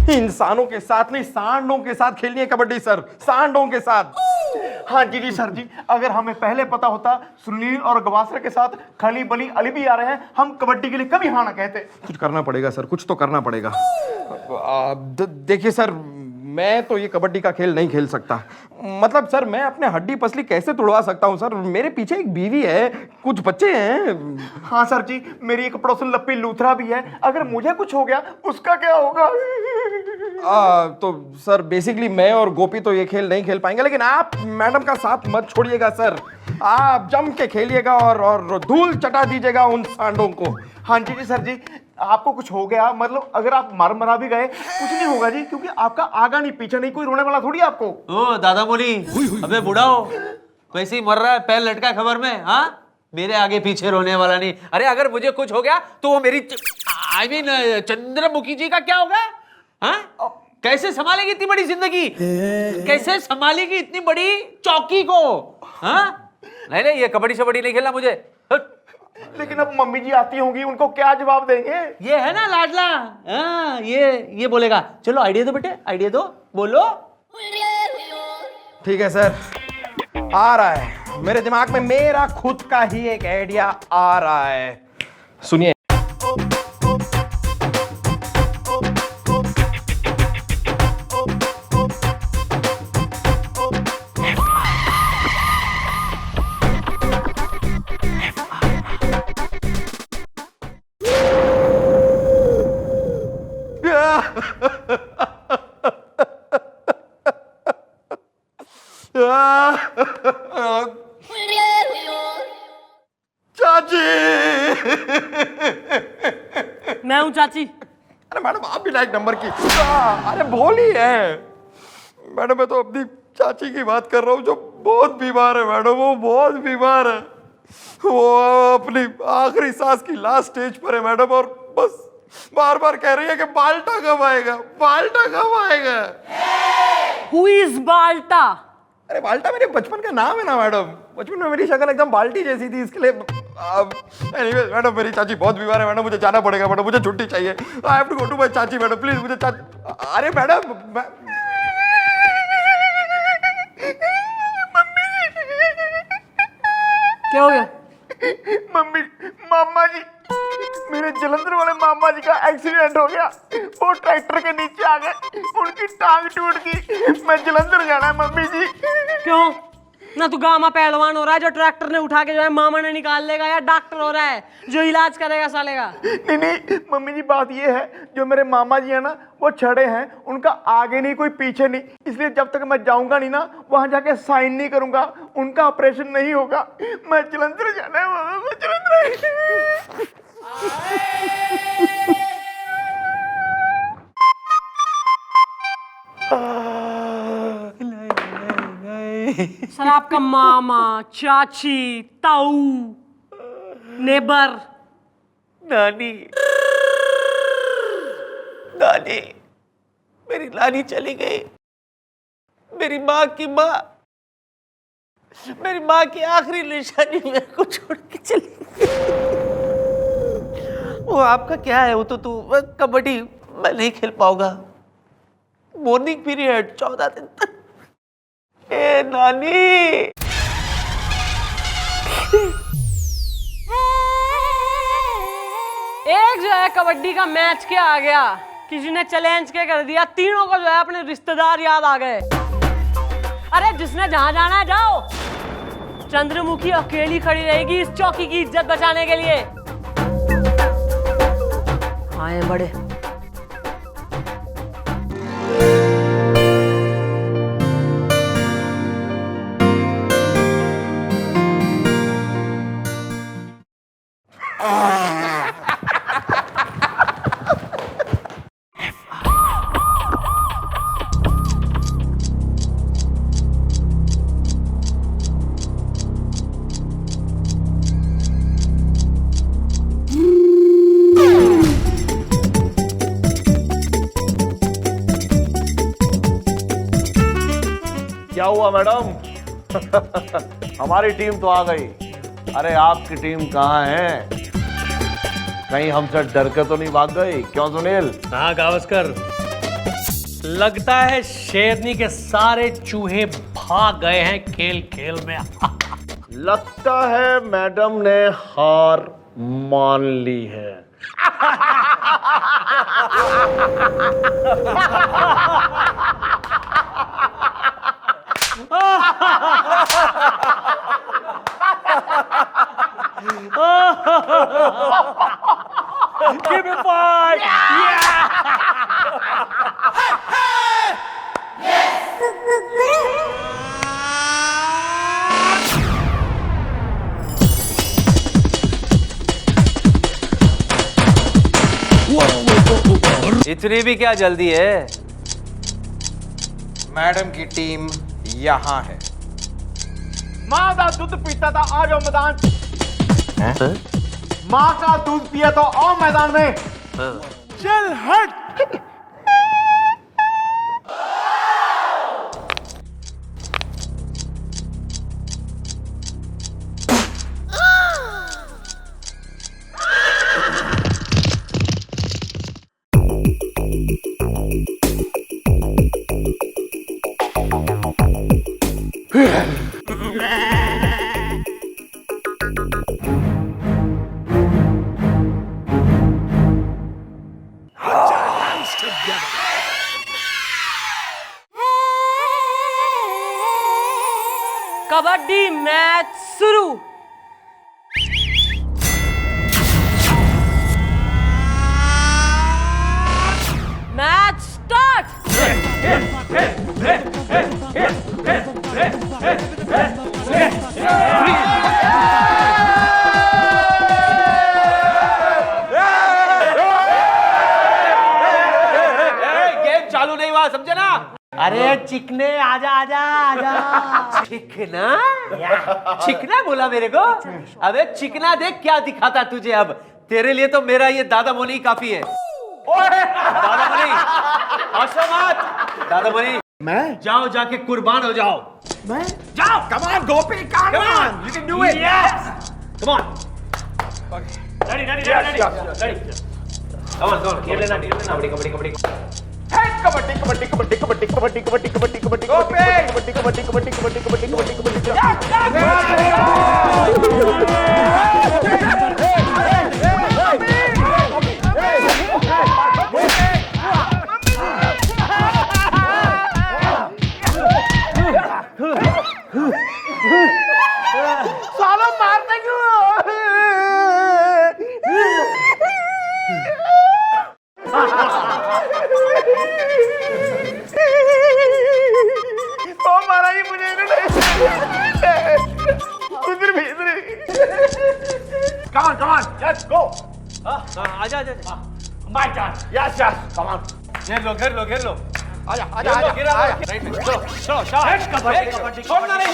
इंसानों के साथ नहीं, सांडों के साथ खेलनी है कबड्डी सर, सांडों के साथ। हाँ जी जी सर जी, अगर हमें पहले पता होता सुनील और गवास्कर के साथ खली बली अली भी आ रहे हैं, हम कबड्डी के लिए कभी हाँ ना कहते। कुछ करना पड़ेगा सर, कुछ तो करना पड़ेगा। देखिए सर, मैं तो ये कबड्डी का खेल नहीं खेल सकता। मतलब सर, मैं अपने हड्डी पसली कैसे तुड़वा सकता हूँ सर? मेरे पीछे एक बीवी है, कुछ बच्चे हैं। हाँ सर जी, मेरी एक पड़ोसन लप्पी लूथरा भी है, अगर मुझे कुछ हो गया उसका क्या होगा? तो सर बेसिकली मैं और गोपी तो ये खेल नहीं खेल पाएंगे, लेकिन आप मैडम का साथ मत छोड़िएगा सर। आप जम के खेलिएगा और धूल चटा दीजिएगा उन सांडों को। हाँ जी जी सर जी, आपको कुछ हो गया मतलब अगर आप मरा भी गए कुछ नहीं होगा जी, क्योंकि आपका आगा नहीं पीछा नहीं, कोई रोने वाला थोड़ी आपको। ओ दादा बोली, अबे बूढ़ा हो वैसे ही मर रहा है, पैर लटका खबर में। हाँ, मेरे आगे पीछे रोने वाला नहीं। अरे अगर मुझे कुछ हो गया तो वो मेरी आई मीन चंद्रमुखी जी का क्या होगा? हाँ, कैसे संभालेगी इतनी बड़ी जिंदगी? कैसे संभालेगी इतनी बड़ी चौकी को? हाँ, नहीं ये कबड्डी शबड्डी नहीं खेलना मुझे। लेकिन अब मम्मी जी आती होंगी, उनको क्या जवाब देंगे? ये है ना लाडला, हाँ ये बोलेगा। चलो आइडिया दो बेटे, आइडिया दो, बोलो। ठीक है सर, आ रहा है मेरे दिमाग में, मेरा खुद का ही एक आइडिया आ रहा है, सुनिए। चाची, मैं हूँ चाची। अरे मैडम आप भी लाइक नंबर की। अरे बोली है मैडम, मैं तो अपनी चाची की बात कर रहा हूँ जो बहुत बीमार है मैडम, वो बहुत बीमार है, वो अपनी आखिरी सांस की लास्ट स्टेज पर है मैडम, और बस बार बार कह रही है कि बाल्टा कब आएगा, बाल्टा कब आएगा। Who is Balta? अरे बाल्टा मेरे बचपन का नाम है ना मैडम, बचपन में मेरी शक्ल एकदम बाल्टी जैसी थी, इसके लिए एनीवेज मैडम मेरी चाची बहुत बीमार है मैडम, मुझे जाना पड़ेगा मैडम, मुझे छुट्टी चाहिए। I have to go to my चाची मैडम, प्लीज मुझे अरे मैडम क्या हो गया? मम्मी, मामा जी, मेरे जलंधर वाले मामा जी का एक्सीडेंट हो गया, वो ट्रैक्टर के नीचे आ गए, उनकी टांग टूट गई, मैं जलंधर जाना है मम्मी जी। क्यों? ना तू गामा पहलवान हो रहा है जो ट्रैक्टर ने उठा के जो है मामा ने निकाल लेगा, या डॉक्टर हो रहा है जो इलाज करेगा साले का? नहीं मम्मी जी, बात ये है जो मेरे मामा जी है ना, वो छड़े हैं, उनका आगे नहीं कोई पीछे नहीं, इसलिए जब तक मैं जाऊंगा नहीं ना वहां जाके साइन नहीं करूंगा, उनका ऑपरेशन नहीं होगा। मैं जलंधर जाना है मामा, मैं जलंधर। सर आपका मामा, चाची, ताऊ, नेबर, नानी, नानी, मेरी नानी चली गई, मेरी माँ की माँ, मेरी माँ की आखिरी निशानी मेरे को छोड़ के चली गई। वो आपका क्या है, वो तो कबड्डी मैं नहीं खेल पाऊंगा, मॉर्निंग पीरियड 14 दिन तक। ए नानी, एक जो है कबड्डी का मैच क्या आ गया, किसी ने चैलेंज के कर दिया, तीनों को जो है अपने रिश्तेदार याद आ गए। अरे जिसने जहां जाना है जाओ, चंद्रमुखी अकेली खड़ी रहेगी इस चौकी की इज्जत बचाने के लिए। आए बड़े। क्या हुआ मैडम? हमारी टीम तो आ गई। अरे आपकी टीम कहाँ है? कहीं हमसे डर के तो नहीं भाग गई? क्यों सुनील? हाँ गावस्कर, लगता है शेरनी के सारे चूहे भाग गए हैं खेल खेल में। लगता है मैडम ने हार मान ली है। Give me five! इतनी भी क्या जल्दी है? मैडम की टीम यहाँ है। माँ का दूध पीता था, आ जाओ मैदान। माँ का दूध पिया तो आओ मैदान में। चल हट। कबड्डी मैच शुरू। Match start. गेम चालू नहीं हुआ, समझे ना? अरे चिकने आजा आजा आजा। चिकना? चिकना बोला मेरे को? अबे चिकना देख क्या दिखाता तुझे अब। तेरे लिए तो मेरा ये दादा मोनी काफी है। दादा मोनी, हंसो मत। दादा मोनी, मैं जाओ जाके कुर्बान हो जाओ। मैं जाओ। Come on, Gopi, come on. You can do it. Yes. Come on. Ready. Come on. खेल लेना, कबड्डी। Hey, कबड्डी कबड्डी कबड्डी कबड्डी कबड्डी कबड्डी कबड्डी कबड्डी कबड्डी कबड्डी कबड्डी कबड्डी कबड्डी कबड्डी सालों मारते क्यों? ओ मारा ही मुझे उधर भी Come on, let's go. आजा। My turn. Yes, come on. घेर लो। आजा गिरा। राइट में। चलो, शाबाश। कबड्डी। छोड़ना नहीं।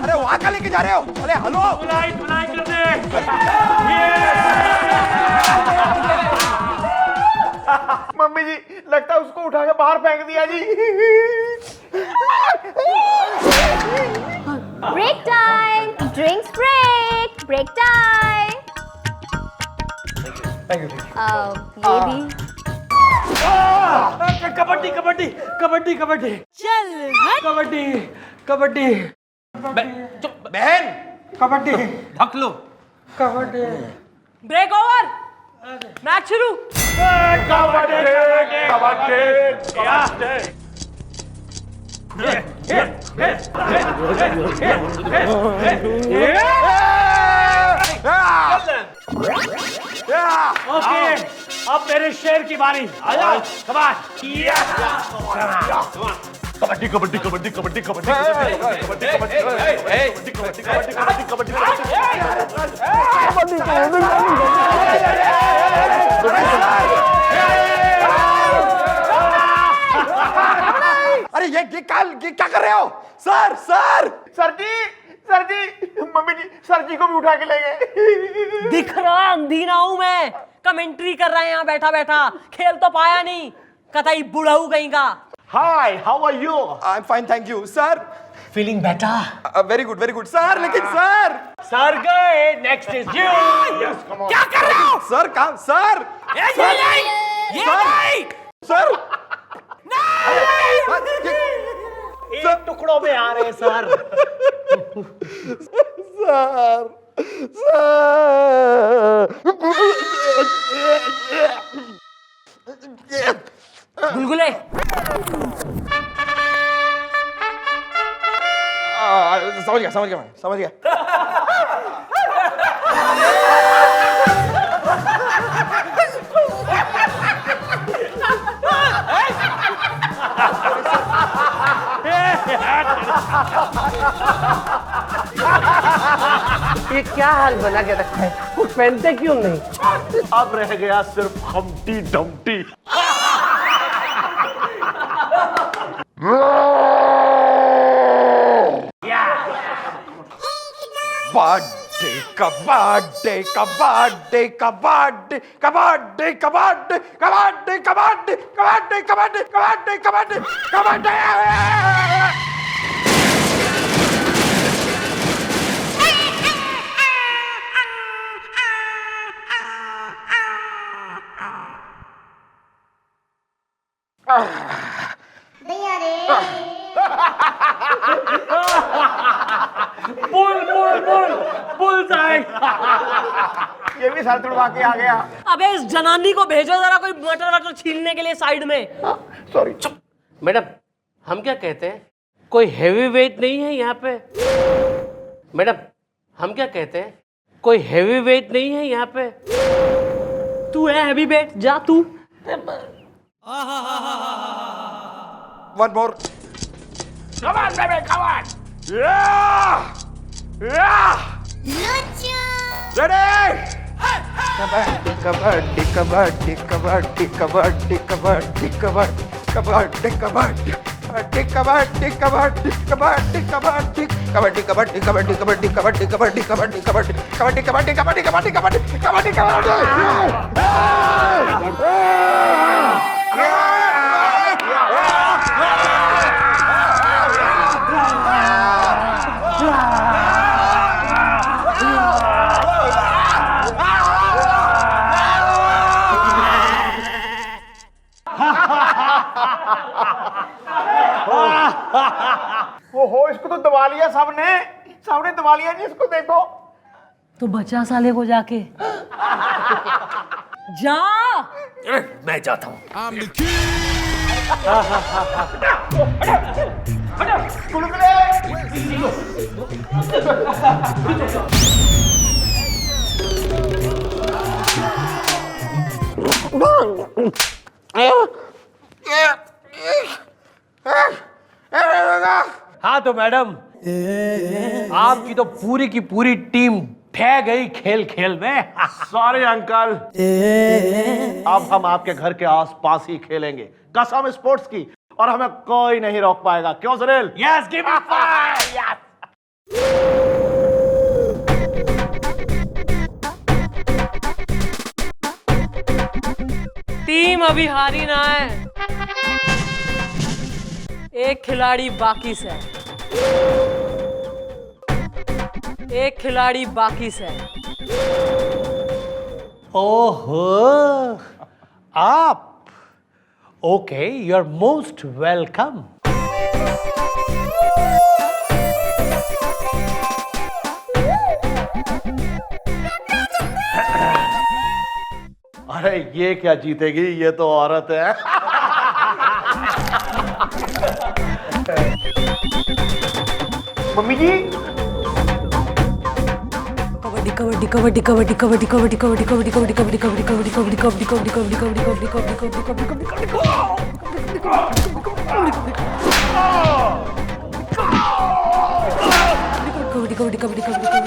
अरे वहां का लेके जा रहे हो? अरे हेलो मम्मी जी, लगता है उसको उठा के बाहर फेंक दिया जी। Break time! Drinks break! Break time! ये भी कबड्डी। चल हट। कबड्डी। बहन, कबड्डी। ढक लो। Break over. मैच शुरू। ओके, अब मेरे शेर की बारी। आजा, कमान। कबड्डी कबड्डी कबड्डी कबड्डी कबड्डी कबड्डी अरे ये क्या कर रहे हो सर? सर जी मम्मी जी सर जी को भी उठा के ले गए। दिख रहा अंधी ना हूं मैं, कमेंट्री कर रहा है यहाँ बैठा बैठा, खेल तो पाया नहीं, कतई बुढ़ाऊ कहीं का। Hi, how are you? I am fine thank you sir. Feeling better? Very good sir. लेकिन सर सर गए, नेक्स्ट इज यू। क्या कर रहे हो सर? काम सर सर एक टुकड़ों में आ रहे हैं सर। गुलगुले समझ गया। ये क्या हाल बना के रखा है, वो पहनते क्यों नहीं? अब रह गया सिर्फ हमटी डमटी। ये भी सर तुड़वा के आ गया। अबे इस जनानी को भेजो जरा कोई मटर वटर छीलने के लिए साइड में। सॉरी। मैडम, हम क्या कहते हैं, कोई हेवी वेट नहीं है यहाँ पे? मैडम, हम क्या कहते हैं, कोई हेवी वेट नहीं है यहाँ पे? तू है हैवी वेट, जा तू। One more. ओहो, इसको तो दबा लिया सबने दबा लिया जी, इसको देखो। तो बचा साले को जाके। जा। मैं जाता हूँ। हाँ तो मैडम, आपकी तो पूरी की पूरी टीम ढह गई खेल खेल में। सॉरी अंकल, अब हम आपके घर के आसपास ही खेलेंगे, कसम स्पोर्ट्स की, और हमें कोई नहीं रोक पाएगा। क्यों Sunil? Yes, give me five. Team अभी हारी ना है, एक खिलाड़ी बाकी से, एक खिलाड़ी बाकी से। ओहो, आप? Okay, you are most welcome. अरे ये क्या जीतेगी, ये तो औरत है। मम्मी जी कबड्डी कबड्डी कबड्डी कबड्डी कबड्डी कबड्डी कबड्डी कबड्डी कबड्डी कबड्डी कबड्डी कबड्डी कबड्डी कबड्डी कबड्डी कबड्डी कबड्डी कबड्डी कबड्डी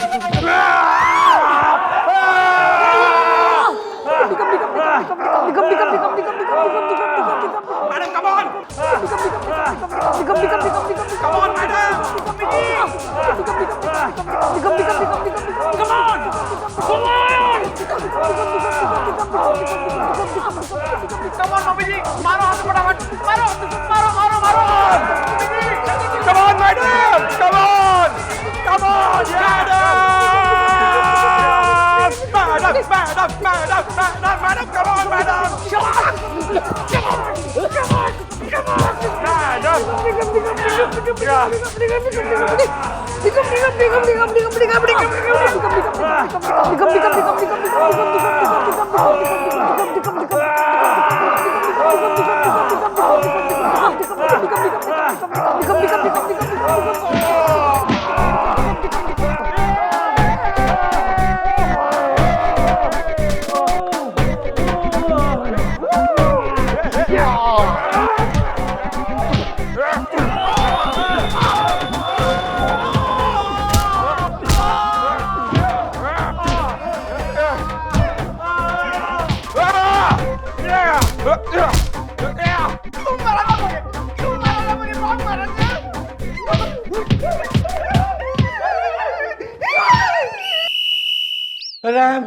रैम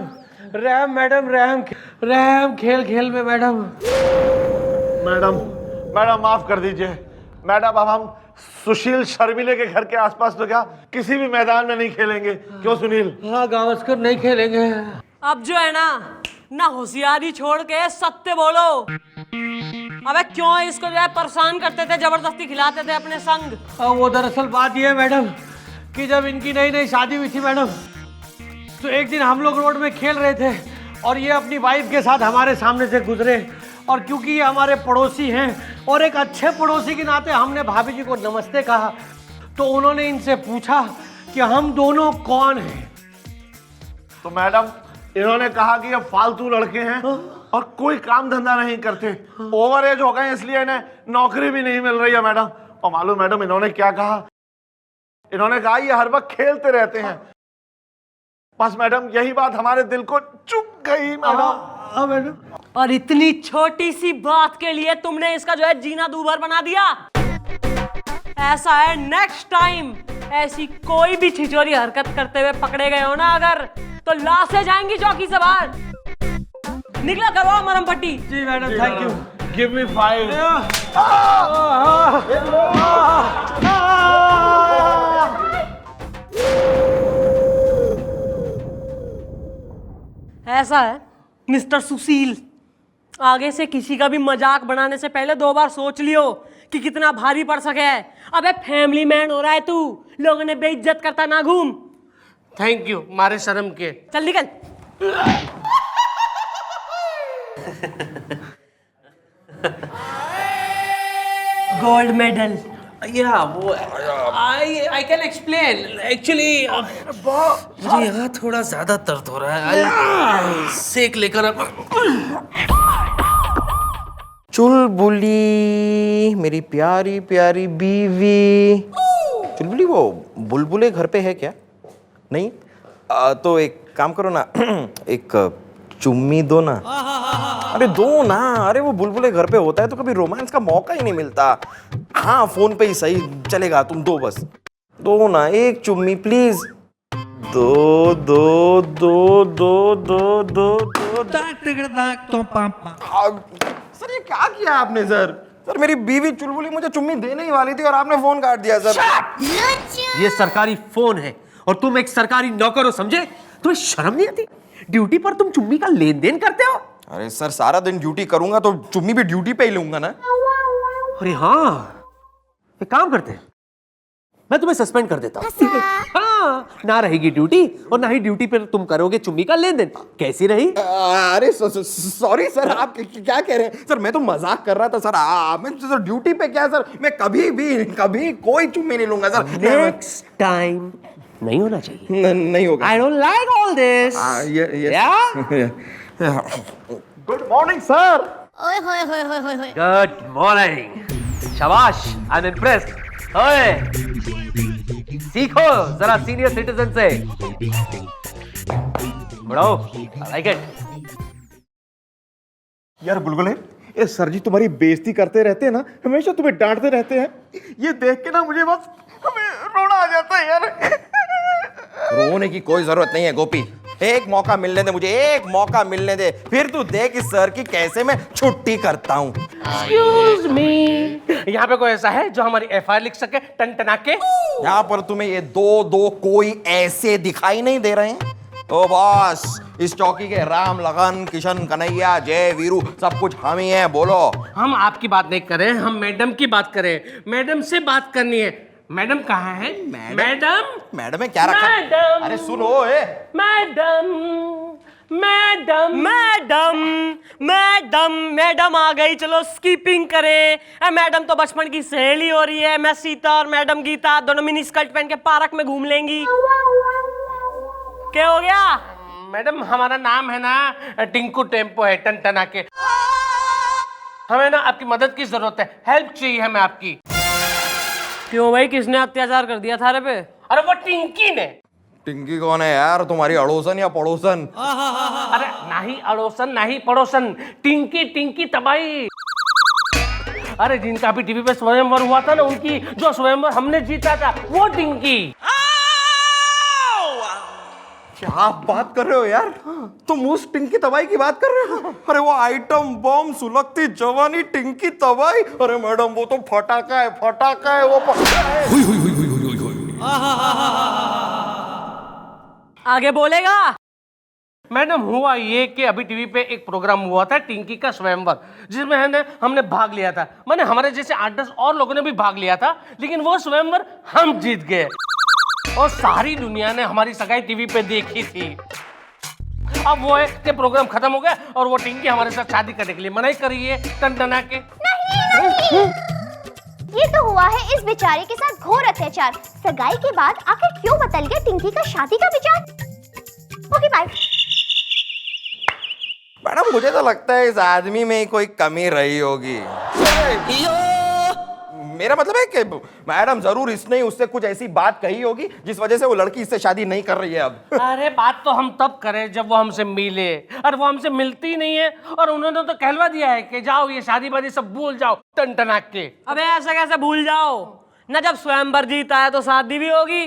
रैम मैडम रैम रैम खेल खेल में मैडम। मैडम माफ कर दीजिए मैडम, अब हम सुशील शर्मिले के घर के आसपास तो क्या किसी भी मैदान में नहीं खेलेंगे, क्यों सुनील? हाँ गावस्कर नहीं खेलेंगे। अब जो है ना होशियारी छोड़ के सत्य बोलो। अबे क्यों इसको जो है परेशान करते थे, जबरदस्ती खिलाते थे अपने संग? वो दरअसल बात ये है मैडम कि जब इनकी नई नई शादी हुई थी मैडम, तो एक दिन हम लोग रोड में खेल रहे थे और ये अपनी वाइफ के साथ हमारे सामने से गुजरे, और क्योंकि ये हमारे पड़ोसी हैं और एक अच्छे पड़ोसी के नाते हमने भाभी जी को नमस्ते कहा, तो उन्होंने इनसे पूछा कि हम दोनों कौन हैं। तो मैडम इन्होंने कहा कि ये फालतू लड़के हैं और कोई काम धंधा नहीं करते, ओवर एज हो गए इसलिए इन्हें नौकरी भी नहीं मिल रही है मैडम। और मालूम मैडम इन्होंने क्या कहा? इन्होंने कहा ये हर वक्त खेलते रहते हैं। बस मैडम यही बात हमारे दिल को चुभ गई मैडम। मैडम और इतनी छोटी सी बात के लिए तुमने इसका जो है जीना दूभर बना दिया। ऐसा है नेक्स्ट टाइम ऐसी कोई भी छिछोरी हरकत करते हुए पकड़े गए हो ना अगर, तो लाशें जाएंगी चौकी से बाहर। निकला करवाओ मरम पट्टी। जी madam thank you. Give me 5। ऐसा है मिस्टर सुशील, आगे से किसी का भी मजाक बनाने से पहले 2 बार सोच लियो कि कितना भारी पड़ सके है। अबे फैमिली मैन हो रहा है तू, लोगों ने बेइज्जत करता ना घूम। थैंक यू मारे शर्म के। चल निकल। Gold medal. या वो आई कैन एक्सप्लेन एक्चुअली मुझे यहाँ थोड़ा ज्यादा दर्द हो रहा है, सेक लेकर चुलबुली मेरी प्यारी प्यारी बीवी। चुलबुली वो बुलबुले घर पे है क्या? नहीं? तो एक काम करो ना एक चुम्मी दो ना। अरे दो ना, अरे वो बुलबुले घर पे होता है तो कभी रोमांस का मौका ही नहीं मिलता। हाँ फोन पे ही सही चलेगा, तुम दो बस, दो ना एक चुम्मी प्लीज। दो दो दो दो दो दो दो। सर ये क्या किया आपने सर? सर मेरी बीवी चुलबुली मुझे चुम्मी देने ही वाली थी और आपने फोन काट दिया सर। ये सरकारी फोन है और तुम एक सरकारी नौकर हो, समझे? तुम्हें शर्म नहीं आती? ड्यूटी पर तुम चुम्मी का लेन देन करते हो? अरे सर सारा दिन ड्यूटी करूंगा तो चुम्मी भी ड्यूटी पे ही लूंगा ना। अरे हाँ, एक काम करते हैं, मैं तुम्हें सस्पेंड कर देता हूँ। हाँ, ना रहेगी ड्यूटी और ना ही ड्यूटी पर तुम करोगे चुम्मी का लेन देन। कैसी रही? अरे सॉरी सर, आप क्या कह रहे हैं सर? मैं तो मजाक कर रहा था सर। मैं सर ड्यूटी पे क्या सर, मैं कभी कोई चुम्मी नहीं लूंगा सर। नेक्स्ट टाइम नहीं होना चाहिए। नहीं होगा। I don't like all this. Good morning sir. Good morning. शाबाश, आई एम इम्प्रेस्ड। ओए, सीखो जरा सीनियर सिटीजन से। बढ़ाओ, आई लाइक इट। यार बुलबुले, ये सर जी तुम्हारी बेइज्जती करते रहते हैं ना, हमेशा तुम्हें डांटते रहते हैं। ये देख के ना मुझे बस हमें रोना आ जाता है यार। रोने की कोई जरूरत नहीं है गोपी, एक मौका मिलने दे मुझे, एक मौका मिलने दे, फिर तू देख इस सर की कैसे मैं छुट्टी करता हूँ। एक्सक्यूज मी, यहाँ पे कोई ऐसा है जो हमारी एफआईआर लिख सके टन के? यहाँ पर तुम्हें ये दो कोई ऐसे दिखाई नहीं दे रहे हैं? ओ बॉस, इस चौकी के राम, लगन, किशन, कन्हैया, जय, वीरू सब कुछ हम ही हैं, बोलो। हम आपकी बात नहीं करें, हम मैडम की बात करें। मैडम से बात करनी है। मैडम कहाँ है? मैडम मैडम में क्या रखा? मैडम। अरे सुनो ए। Madam madam madam madam madam आ गई, चलो स्कीपिंग करें। मैडम तो बचपन की सहेली हो रही है। मैं सीता और मैडम गीता दोनों मिनी स्कर्ट पहन के पार्क में घूम लेंगी। क्या हो गया? मैडम, हमारा नाम है ना टिंकू टेम्पो है, टन के। हमें ना आपकी मदद की जरूरत है, हेल्प चाहिए हमें आपकी। क्यों भाई, किसने अत्याचार कर दिया थारे पे? अरे वो टिंकी ने। टिंकी कौन है यार, तुम्हारी अड़ोसन या पड़ोसन? अरे नहीं अड़ोसन नहीं पड़ोसन, टिंकी तबाही। अरे जिनका भी टीवी पे स्वयंवर हुआ था ना, उनकी जो स्वयंवर हमने जीता था, वो टिंकी। क्या बात कर रहे हो यार, तुम उस टिंकी तबाही की बात कर रहे हो? अरे वो आइटम बम, सुलगती जवानी, टिंकी तबाही। अरे मैडम वो तो फटाका है वो। आगे बोलेगा? मैडम, हुआ ये कि अभी टीवी पे एक प्रोग्राम हुआ था टिंकी का स्वयंवर, जिसमें हमने भाग लिया था। माने हमारे जैसे 8-10 और लोगों ने भी भाग लिया था, लेकिन वो स्वयंवर हम जीत गए और सारी दुनिया ने हमारी सगाई टीवी पे देखी थी। अब वो है कि प्रोग्राम खत्म हो गया और वो टिंकी हमारे साथ शादी करने के लिए मनाई कर रही है टन के। नहीं, ये तो हुआ है इस बेचारे के साथ घोर अत्याचार। सगाई के बाद आखिर क्यों बदल गया टिंकी का शादी का विचार? Okay bye. मैडम मुझे तो लगता है इस आदमी में ही कोई कमी रही होगी। मेरा मतलब है कि मैडम जरूर इसने ही उससे कुछ ऐसी बात कही होगी जिस वजह से वो लड़की इससे शादी नहीं कर रही है अब। अरे बात तो हम तब करें जब वो हमसे मिले, और वो हमसे मिलती नहीं है, और उन्होंने तो कहलवा दिया है कि जाओ ये शादी वादी सब भूल जाओ टन के। अबे ऐसा कैसे भूल जाओ ना, जब स्वयंवर जीता है तो शादी भी होगी।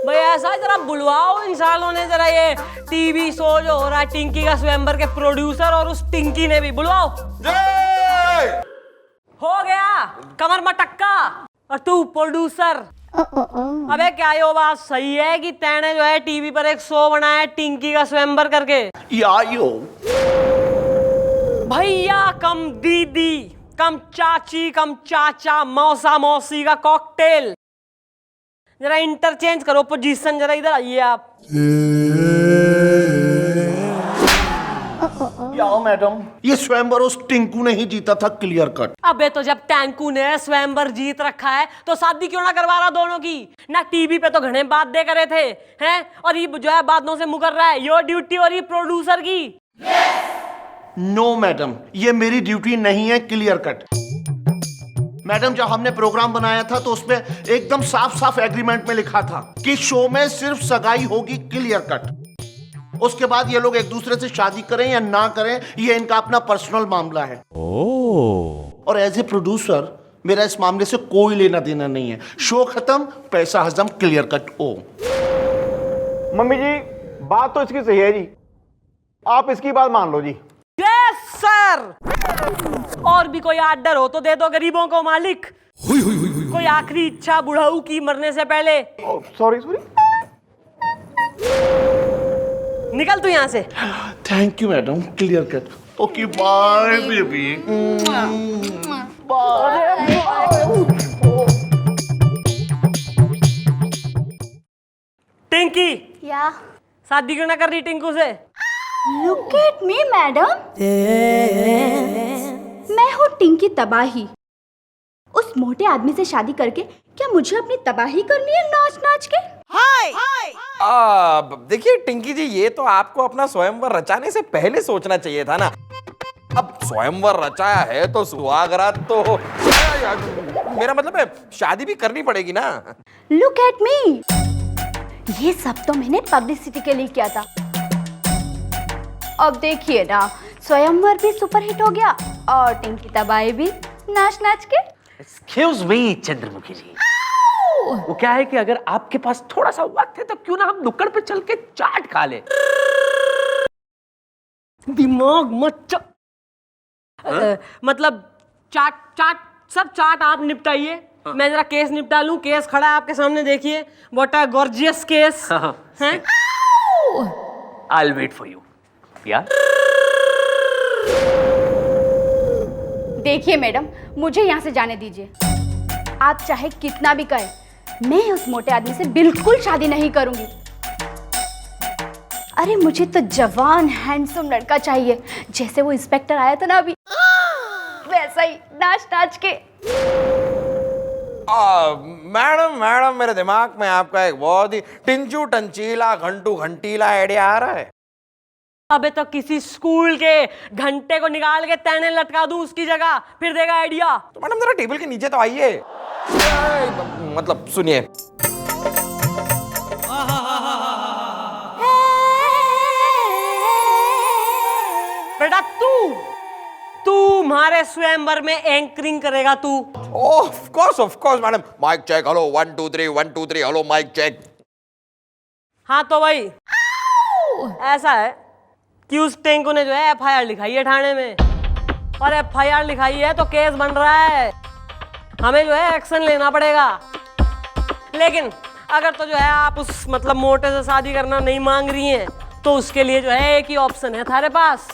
भाई ऐसा जरा बुलवाओ इन सालों ने, जरा ये टीवी शो जो हो रहा है टिंकी का स्वयंवर के प्रोड्यूसर और उस टिंकी ने भी बुलवाओ। हो गया कमर मटक्का। और तू प्रोड्यूसर, अबे क्या ये बात सही है कि तैने जो है टीवी पर एक शो बनाया टिंकी का स्वयंवर करके? यो भैया कम दीदी कम चाची कम चाचा मौसा मौसी का कॉकटेल। जरा इंटरचेंज करो पोजीशन, जरा इधर आइए आप। या मैडम, ये स्वयंवर उस टिंकू ने ही जीता था, क्लियर कट। अबे तो जब टैंकू ने स्वयंवर जीत रखा है तो शादी क्यों ना करवा रहा दोनों की? ना टीवी पे तो घने बातें करे थे हैं, और ये जो है बातों से मुकर रहा है। योर ड्यूटी और ये प्रोड्यूसर की। नो मैडम, ये मेरी ड्यूटी नहीं है, क्लियर कट। मैडम जब हमने प्रोग्राम बनाया था तो उसमें एकदम साफ साफ एग्रीमेंट में लिखा था कि शो में सिर्फ सगाई होगी, क्लियर कट। उसके बाद ये लोग एक दूसरे से शादी करें या ना करें, ये इनका अपना पर्सनल मामला है। और एज ए प्रोड्यूसर मेरा इस मामले से कोई लेना देना नहीं है। शो खत्म, पैसा हजम, क्लियर कट। ओ मम्मी जी, बात तो इसकी सही है जी, आप इसकी बात मान लो जी। Yes sir. और भी कोई आर्डर हो तो दे दो गरीबों को मालिक। कोई आखिरी इच्छा बुढ़ाऊ की मरने से पहले। सॉरी। निकल तू यहाँ से। Thank you madam, clear cut. Okay bye baby. Tinki, या शादी क्यों ना कर रही टिंकू से? लुक एट मी मैडम, मैं हूँ टिंकी तबाही। उस मोटे आदमी से शादी करके क्या मुझे अपनी तबाही करनी है नाच नाच के? देखिए टिंकी जी, ये तो आपको अपना स्वयंवर रचाने से पहले सोचना चाहिए था ना। अब स्वयंवर रचाया है तो सुहागरात तो मेरा मतलब है शादी भी करनी पड़ेगी ना। लुक एट मी, ये सब तो मैंने पब्लिसिटी के लिए किया था। अब देखिए ना, स्वयंवर भी सुपरहिट हो गया और टिंकी तबाही भी नाच नाच के। एक्सक्यूज मी चंद्रमुखी जी, वो क्या है कि अगर आपके पास थोड़ा सा वक्त है तो क्यों ना हम नुक्कड़ पे चल के चाट खा ले। दिमाग मत मतलब चाट चाट सब चाट आप निपटाइए, मैं जरा केस निपटा लूं। केस खड़ा है आपके सामने, देखिए व्हाट अ गॉर्जियस केस है। I'll wait for you. यार देखिए मैडम, मुझे यहाँ से जाने दीजिए। आप चाहे कितना भी कहें, मैं उस मोटे आदमी से बिल्कुल शादी नहीं करूंगी। अरे मुझे तो जवान हैंडसम लड़का चाहिए, जैसे वो इंस्पेक्टर आया था ना अभी, वैसा ही नाच नाच के। मैडम मेरे दिमाग में आपका एक बहुत ही टिंचू टंचीला घंटू घंटीला आइडिया आ रहा है। अबे तो किसी स्कूल के घंटे को निकाल के तैने लटका दूं उसकी जगह, फिर देगा आइडिया। तो मैडम जरा टेबल के नीचे तो आइए। मतलब सुनिए, बेटा तू हमारे स्वयंवर में एंकरिंग करेगा तू। Of course madam. Mike check, hello 1 2 3 1 2 3, hello mike check. हाँ तो भाई ऐसा है कि उस टेंको ने जो है FIR लिखाई है थाने में, और FIR लिखाई है तो केस बन रहा है, हमें जो है एक्शन लेना पड़ेगा। लेकिन अगर तो जो है आप उस मतलब मोटे से शादी करना नहीं मांग रही हैं, तो उसके लिए जो है एक ही ऑप्शन है थारे पास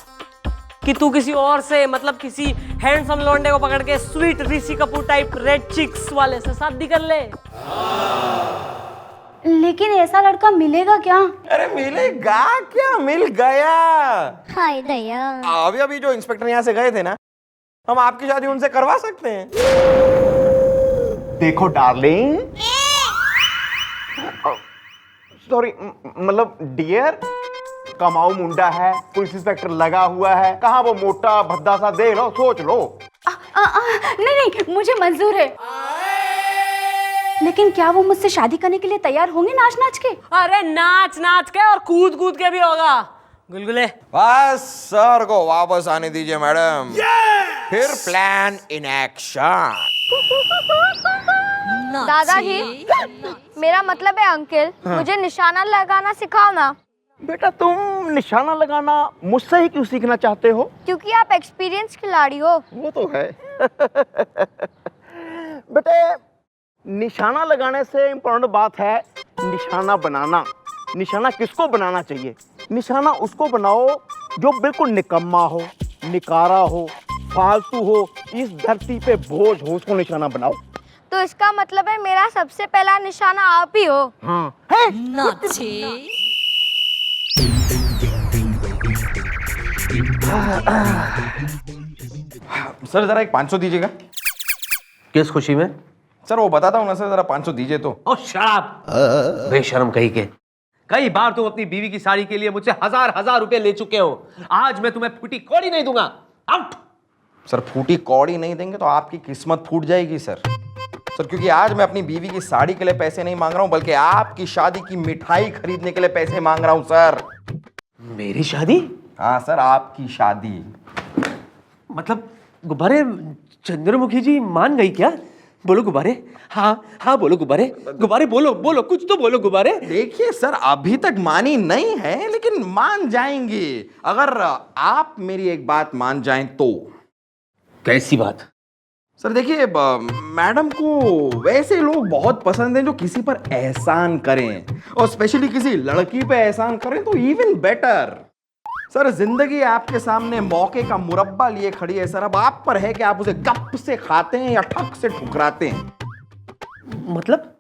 कि तू किसी और से मतलब किसी हैंडसम लौंडे को पकड़ के sweet Rishi Kapoor type red chicks वाले से शादी कर ले। लेकिन ऐसा लड़का मिलेगा क्या? अरे मिलेगा क्या, मिल गया। हाय दया। अभी जो इंस्पेक्टर यहाँ से गए थे ना, हम आपकी शादी उनसे करवा सकते हैं। देखो डार्लिंग, सॉरी मतलब डियर, कमाऊ मुंडा है, पुलिस इंस्पेक्टर लगा हुआ है, कहाँ वो मोटा भद्दा सा, देख लो, सोच लो। नहीं, मुझे मंजूर है। लेकिन क्या वो मुझसे शादी करने के लिए तैयार होंगे नाच नाच के? अरे नाच नाच के और कूद कूद के भी होगा। गुलगुले बस सर को वापस आने दीजिए मैडम। फिर प्लान इन एक्शन। दादाजी, मेरा मतलब है अंकल, मुझे निशाना लगाना सिखाओ ना। बेटा तुम निशाना लगाना मुझसे ही क्यों सीखना चाहते हो? क्योंकि आप एक्सपीरियंस खिलाड़ी हो। वो तो है। बेटे निशाना लगाने से इम्पोर्टेंट बात है निशाना बनाना। निशाना किसको बनाना चाहिए? निशाना उसको बनाओ जो बिल्कुल निकम्मा हो, निकारा हो, फालतू हो, इस धरती पे बोझ हो, उसको निशाना बनाओ। तो इसका मतलब है मेरा सबसे पहला निशाना आप ही हो। हाँ है? सर जरा एक 500 दीजिएगा। किस खुशी में? सर वो बताता हूँ ना सर, जरा 500 दीजिए तो। ओ शराब, बेशरम कहीं के। कई बार तुम अपनी बीवी की साड़ी के लिए मुझसे हजार रुपए ले चुके हो। आज मैं तुम्हें फूटी कौड़ी नहीं दूंगा। आउट। सर फूटी कौड़ी नहीं देंगे तो आपकी किस्मत फूट जाएगी सर। क्योंकि आज मैं अपनी बीवी की साड़ी के लिए पैसे नहीं मांग रहा हूं, बल्कि आपकी शादी की मिठाई खरीदने के लिए पैसे मांग रहा हूं सर। मेरी शादी? हाँ सर, आपकी शादी। मतलब गुब्बारे चंद्रमुखी जी मान गई क्या? बोलो गुब्बारे। हाँ बोलो गुब्बारे। गुब्बारे बोलो कुछ तो बोलो गुब्बारे। देखिए सर, अभी तक मानी नहीं है लेकिन मान जाएंगे अगर आप मेरी एक बात मान जाएं तो। कैसी बात? सर देखिए, मैडम को वैसे लोग बहुत पसंद हैं जो किसी पर एहसान करें, और स्पेशली किसी लड़की पे एहसान करें तो इवन बेटर। सर जिंदगी आपके सामने मौके का मुरब्बा लिए खड़ी है सर। अब आप पर है कि आप उसे गप से खाते हैं या ठक से ठुकराते हैं। मतलब?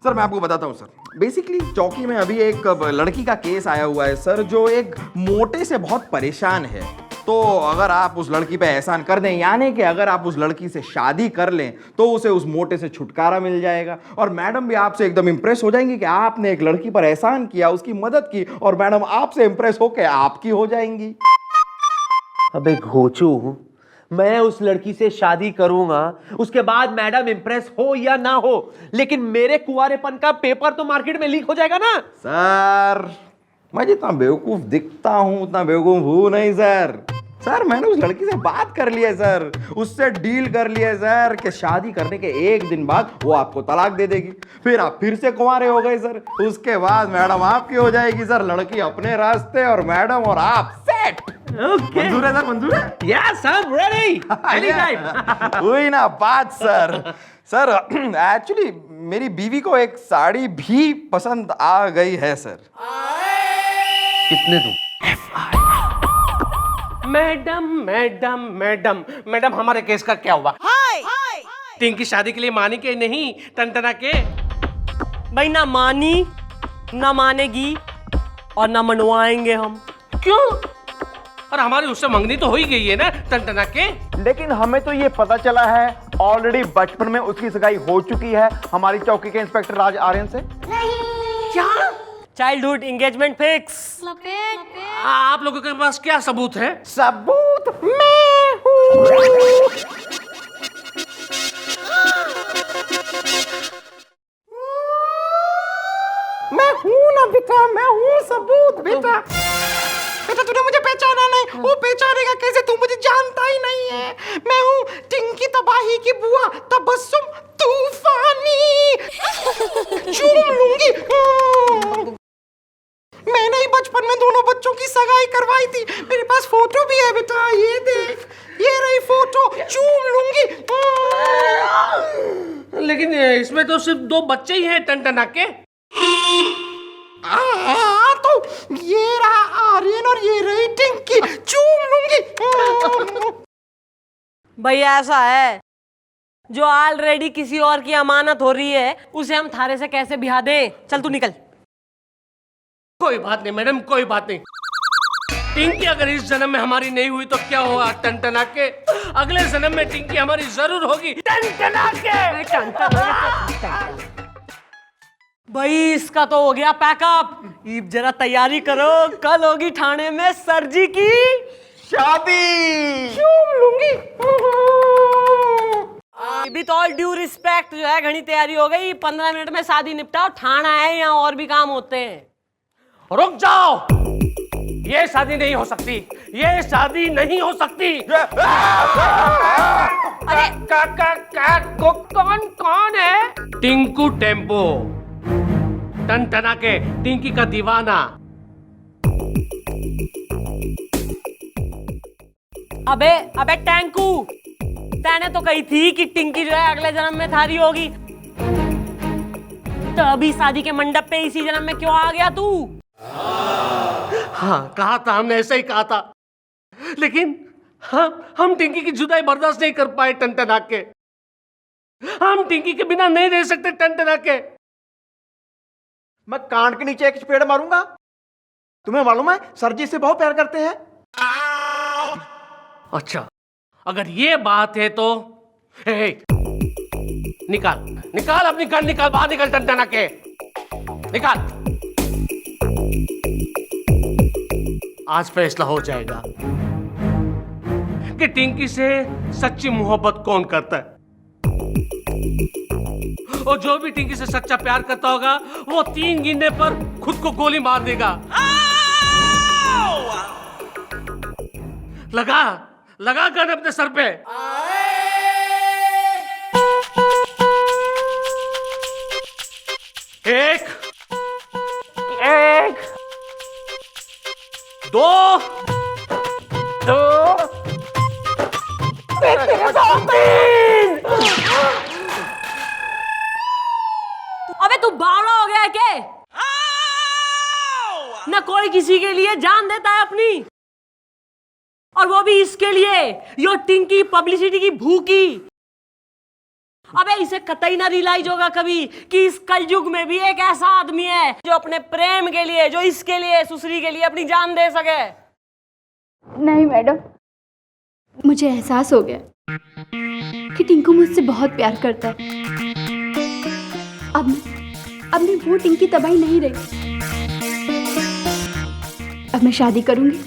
सर मैं आपको बताता हूं सर। बेसिकली चौकी में अभी एक लड़की का केस आया हुआ है सर, जो एक मोटे से बहुत परेशान है। तो अगर आप उस लड़की पे एहसान कर दें, यानी कि अगर आप उस लड़की से शादी कर लें तो उसे उस मोटे से छुटकारा मिल जाएगा और मैडम भी आपसे एकदम इंप्रेस हो जाएंगी कि आपने एक लड़की पर एहसान किया, उसकी मदद की और मैडम आपसे इंप्रेस होकर आपकी हो जाएंगी। अबे घोचू, मैं उस लड़की से शादी करूंगा, उसके बाद मैडम इंप्रेस हो या ना हो, लेकिन मेरे कुंवारेपन का पेपर तो मार्केट में लीक हो जाएगा ना। सर मैं जितना बेवकूफ दिखता हूं उतना बेवकूफ हूं नहीं सर। सर मैंने उस लड़की से बात कर ली है सर, उससे डील कर ली है सर कि शादी करने के 1 दिन बाद वो आपको तलाक दे देगी, फिर आप फिर से कुंवारे हो गए सर, उसके बाद मैडम आपकी हो जाएगी सर, लड़की अपने रास्ते और मैडम और आप सेट। ओके, मंजूर है सर, मंजूर है? Yes I am ready any time. वही ना बात सर। सर एक्चुअली मेरी बीवी को एक साड़ी भी पसंद आ गई है सर। कितने दूं? मैडम मैडम मैडम मैडम, हमारे केस का क्या हुआ? टिंकी शादी के लिए मानी के नहीं टनटना के? भाई ना मानी, ना मानेगी और ना मनवाएंगे हम। क्यों? और हमारी उससे मंगनी तो हो ही गई है ना टनटना के। लेकिन हमें तो ये पता चला है ऑलरेडी बचपन में उसकी सगाई हो चुकी है हमारी चौकी के इंस्पेक्टर राज आर्यन से। क्या? Childhood engagement fix. आप लोगों के पास क्या सबूत है? सबूत मैं हूँ। मैं हूँ ना बेटा, मैं हूँ सबूत बेटा। बेटा तूने मुझे पहचाना नहीं, वो पहचानेगा कैसे? तू मुझे जानता ही नहीं है। मैं हूँ टिंकी तबाही की बुआ, तबस्सुम तूफानी। चूम लूंगी। मैंने ही बचपन में दोनों बच्चों की सगाई करवाई थी, मेरे पास फोटो भी है बेटा, ये देख, ये रही फोटो। चूम लूंगी। लेकिन इसमें तो सिर्फ 2 बच्चे ही हैं टनटना के। तो ये रहा आर्यन और ये रही टिंकी। चूम लूंगी। भैया ऐसा है, जो ऑलरेडी किसी और की अमानत हो रही है उसे हम थारे से कैसे बिहा दें? चल तू निकल। कोई बात नहीं मैडम, कोई बात नहीं। टिंकी अगर इस जन्म में हमारी नहीं हुई तो क्या हुआ टनटना के? अगले जन्म में टिंकी हमारी जरूर होगी टनटना के। भाई इसका तो हो गया पैकअप। ईब जरा तैयारी करो, कल होगी थाने में सर जी की शादी। चूम लूंगी। विद ऑल ड्यू रिस्पेक्ट जो है घनी तैयारी हो गई, 15 मिनट में शादी निपटाओ, थाना है, यहाँ और भी काम होते हैं। रुक जाओ, ये शादी नहीं हो सकती, ये शादी नहीं हो सकती। कौन है? टिंकू टेम्पो, टनटना के टिंकी का दीवाना। अबे अबे टैंकू, तैने तो कही थी कि टिंकी जो है अगले जन्म में थारी होगी, तो अभी शादी के मंडप पे इसी जन्म में क्यों आ गया तू? हाँ कहा था, हमने ऐसा ही कहा था, लेकिन हम टिंकी की जुदाई बर्दाश्त नहीं कर पाए टनटना के। हम टिंकी के बिना नहीं रह सकते टनटना के। मैं कान के नीचे एक चपेड़ मारूंगा। तुम्हें मालूम है सर जी से बहुत प्यार करते हैं। अच्छा अगर ये बात है तो निकाल निकाल अपनी गन, निकाल बाहर, निकाल टनटना के, निकाल। आज फैसला हो जाएगा कि टिंकी से सच्ची मोहब्बत कौन करता है, और जो भी टिंकी से सच्चा प्यार करता होगा वो 3 गिनने पर खुद को गोली मार देगा। लगा लगा गन अपने सर पे। एक 2 अबे तू बावड़ा हो गया है क्या? ना कोई किसी के लिए जान देता है अपनी, और वो भी इसके लिए, यो टिंकी पब्लिसिटी की भूखी। अबे इसे कतई ना रियलाइज होगा कभी कि इस कलयुग में भी एक ऐसा आदमी है जो अपने प्रेम के लिए, जो इसके लिए, सुसरी के लिए अपनी जान दे सके। नहीं मैडम, मुझे एहसास हो गया कि टिंकू मुझसे बहुत प्यार करता है। अब मैं वो टिंकी तबाही नहीं रही। अब मैं शादी करूंगी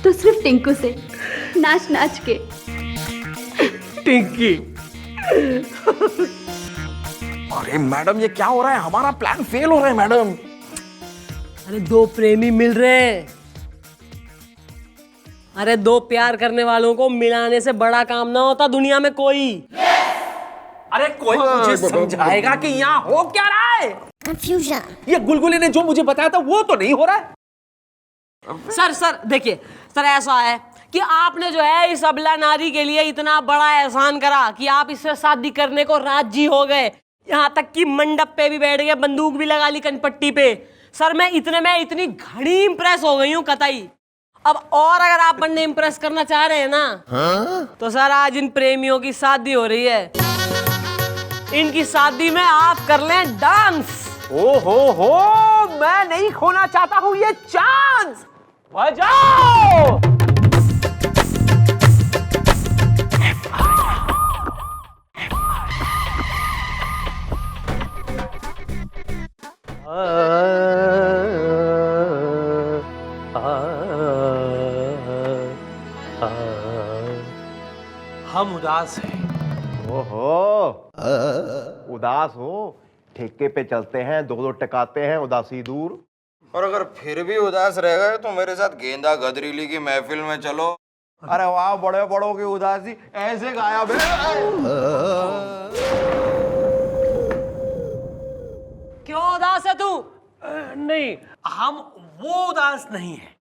तो सिर्फ टिंकू से, नाच नाच के। टिंकी, अरे मैडम ये क्या हो रहा है? हमारा प्लान फेल हो रहा है मैडम। अरे दो प्रेमी मिल रहे हैं। अरे दो प्यार करने वालों को मिलाने से बड़ा काम ना होता दुनिया में कोई। अरे कोई मुझे समझाएगा कि यहाँ हो क्या रहा है? कंफ्यूजन। ये गुलगुली ने जो मुझे बताया था वो तो नहीं हो रहा है। सर देखिए सर, ऐसा है कि आपने जो है इस अबला नारी के लिए इतना बड़ा एहसान करा कि आप इससे शादी करने को राजी हो गए। यहाँ तक कि मंडप पे भी बैठ गए, बंदूक भी लगा ली कनपट्टी पे। सर मैं इतनी घड़ी इंप्रेस हो गई हूँ कतई। अब और अगर आप बंदे इंप्रेस करना चाह रहे हैं ना, तो सर आज इन प्रेमियों की शादी हो रही है। इनकी शादी में आप कर लें डांस। ओ हो, मैं नहीं खोना चाहता हूँ ये चांस। बजाओ। हम उदास हैं। ओहो, उदास हो? ठेके पे चलते हैं, दो टकाते हैं, उदासी दूर। और अगर फिर भी उदास रह गए तो मेरे साथ गेंदा गदरीली की महफिल में चलो। अरे वाह, बड़े बड़ों की उदासी ऐसे गायब है। क्यों उदास है तू? नहीं, हम वो उदास नहीं है।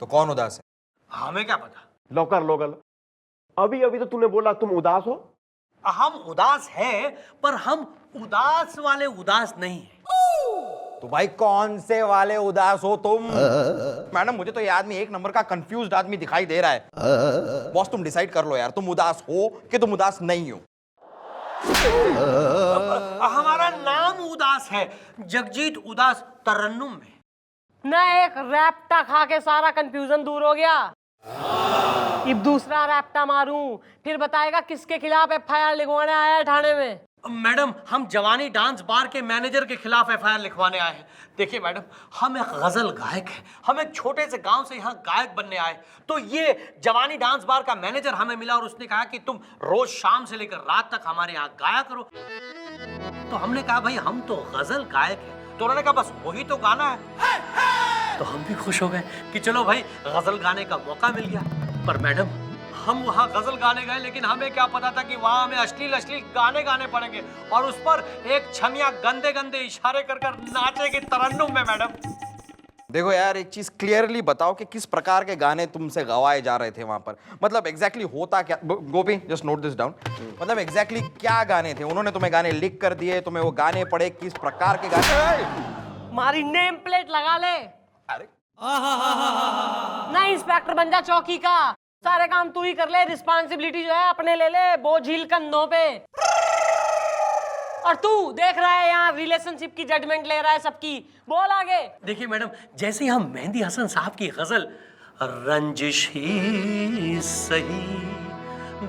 तो कौन उदास है? हमें क्या पता। लोकल अभी अभी तो तूने बोला तुम उदास हो। हम उदास हैं, पर हम उदास वाले उदास नहीं हैं। तो भाई कौन से वाले उदास हो तुम? मैडम मुझे तो ये आदमी एक नंबर का कंफ्यूज्ड आदमी दिखाई दे रहा है। बॉस तुम डिसाइड कर लो यार, तुम उदास हो कि तुम उदास नहीं हो। हमारा नाम उदास है, जगजीत उदास तरन्नुम में। ना एक रैप्टा खा के सारा कंफ्यूजन दूर हो गया। अब दूसरा रैप्टा मारूं, फिर बताएगा किसके खिलाफ एफआईआर लिखवाने आया है थाने में। मैडम, हम जवानी डांस बार के मैनेजर के खिलाफ एफआईआर लिखवाने आए हैं। देखिए मैडम, हम एक गजल गायक हैं। हम एक छोटे से गांव से यहाँ गायक बनने आए। तो ये जवानी डांस बार का मैनेजर हमें मिला और उसने कहा कि तुम रोज शाम से लेकर रात तक हमारे यहाँ गाया करो। तो हमने कहा भाई हम तो गजल गायक हैं। तो उन्होंने कहा बस वही तो गाना है। तो हम भी खुश हो गए कि चलो भाई गजल गाने का मौका मिल गया। पर मैडम, हम वहाँ गजल गाने गए, लेकिन हमें क्या पता था कि वहाँ हमें अश्लील गाने गाने पड़ेंगे और उस पर एक छमिया गंदे गंदे इशारे कर कर नाचेगी तरन्नुम में। मैडम देखो यार, एक चीज क्लियरली बताओ कि किस प्रकार के गाने तुमसे गवाए जा रहे थे वहां पर। मतलब एग्जैक्टली होता क्या? गोपी जस्ट नोट दिस डाउन। मतलब एग्जैक्टली क्या गाने थे? उन्होंने तुम्हें गाने लिख कर दिए, तुम्हें वो गाने पड़े, किस प्रकार के गाने? मारी नेम प्लेट लगा ले। अरे ना इंस्पेक्टर बन जा चौकी का, सारे काम तू ही कर ले। रिस्पांसिबिलिटी जो है अपने ले ले, बोझिल कंधों पे। और तू देख रहा है यहाँ रिलेशनशिप की जजमेंट ले रहा है सबकी। बोल आगे। देखिए मैडम, जैसे ही हम मेहंदी हसन साहब की गजल रंजिश ही सही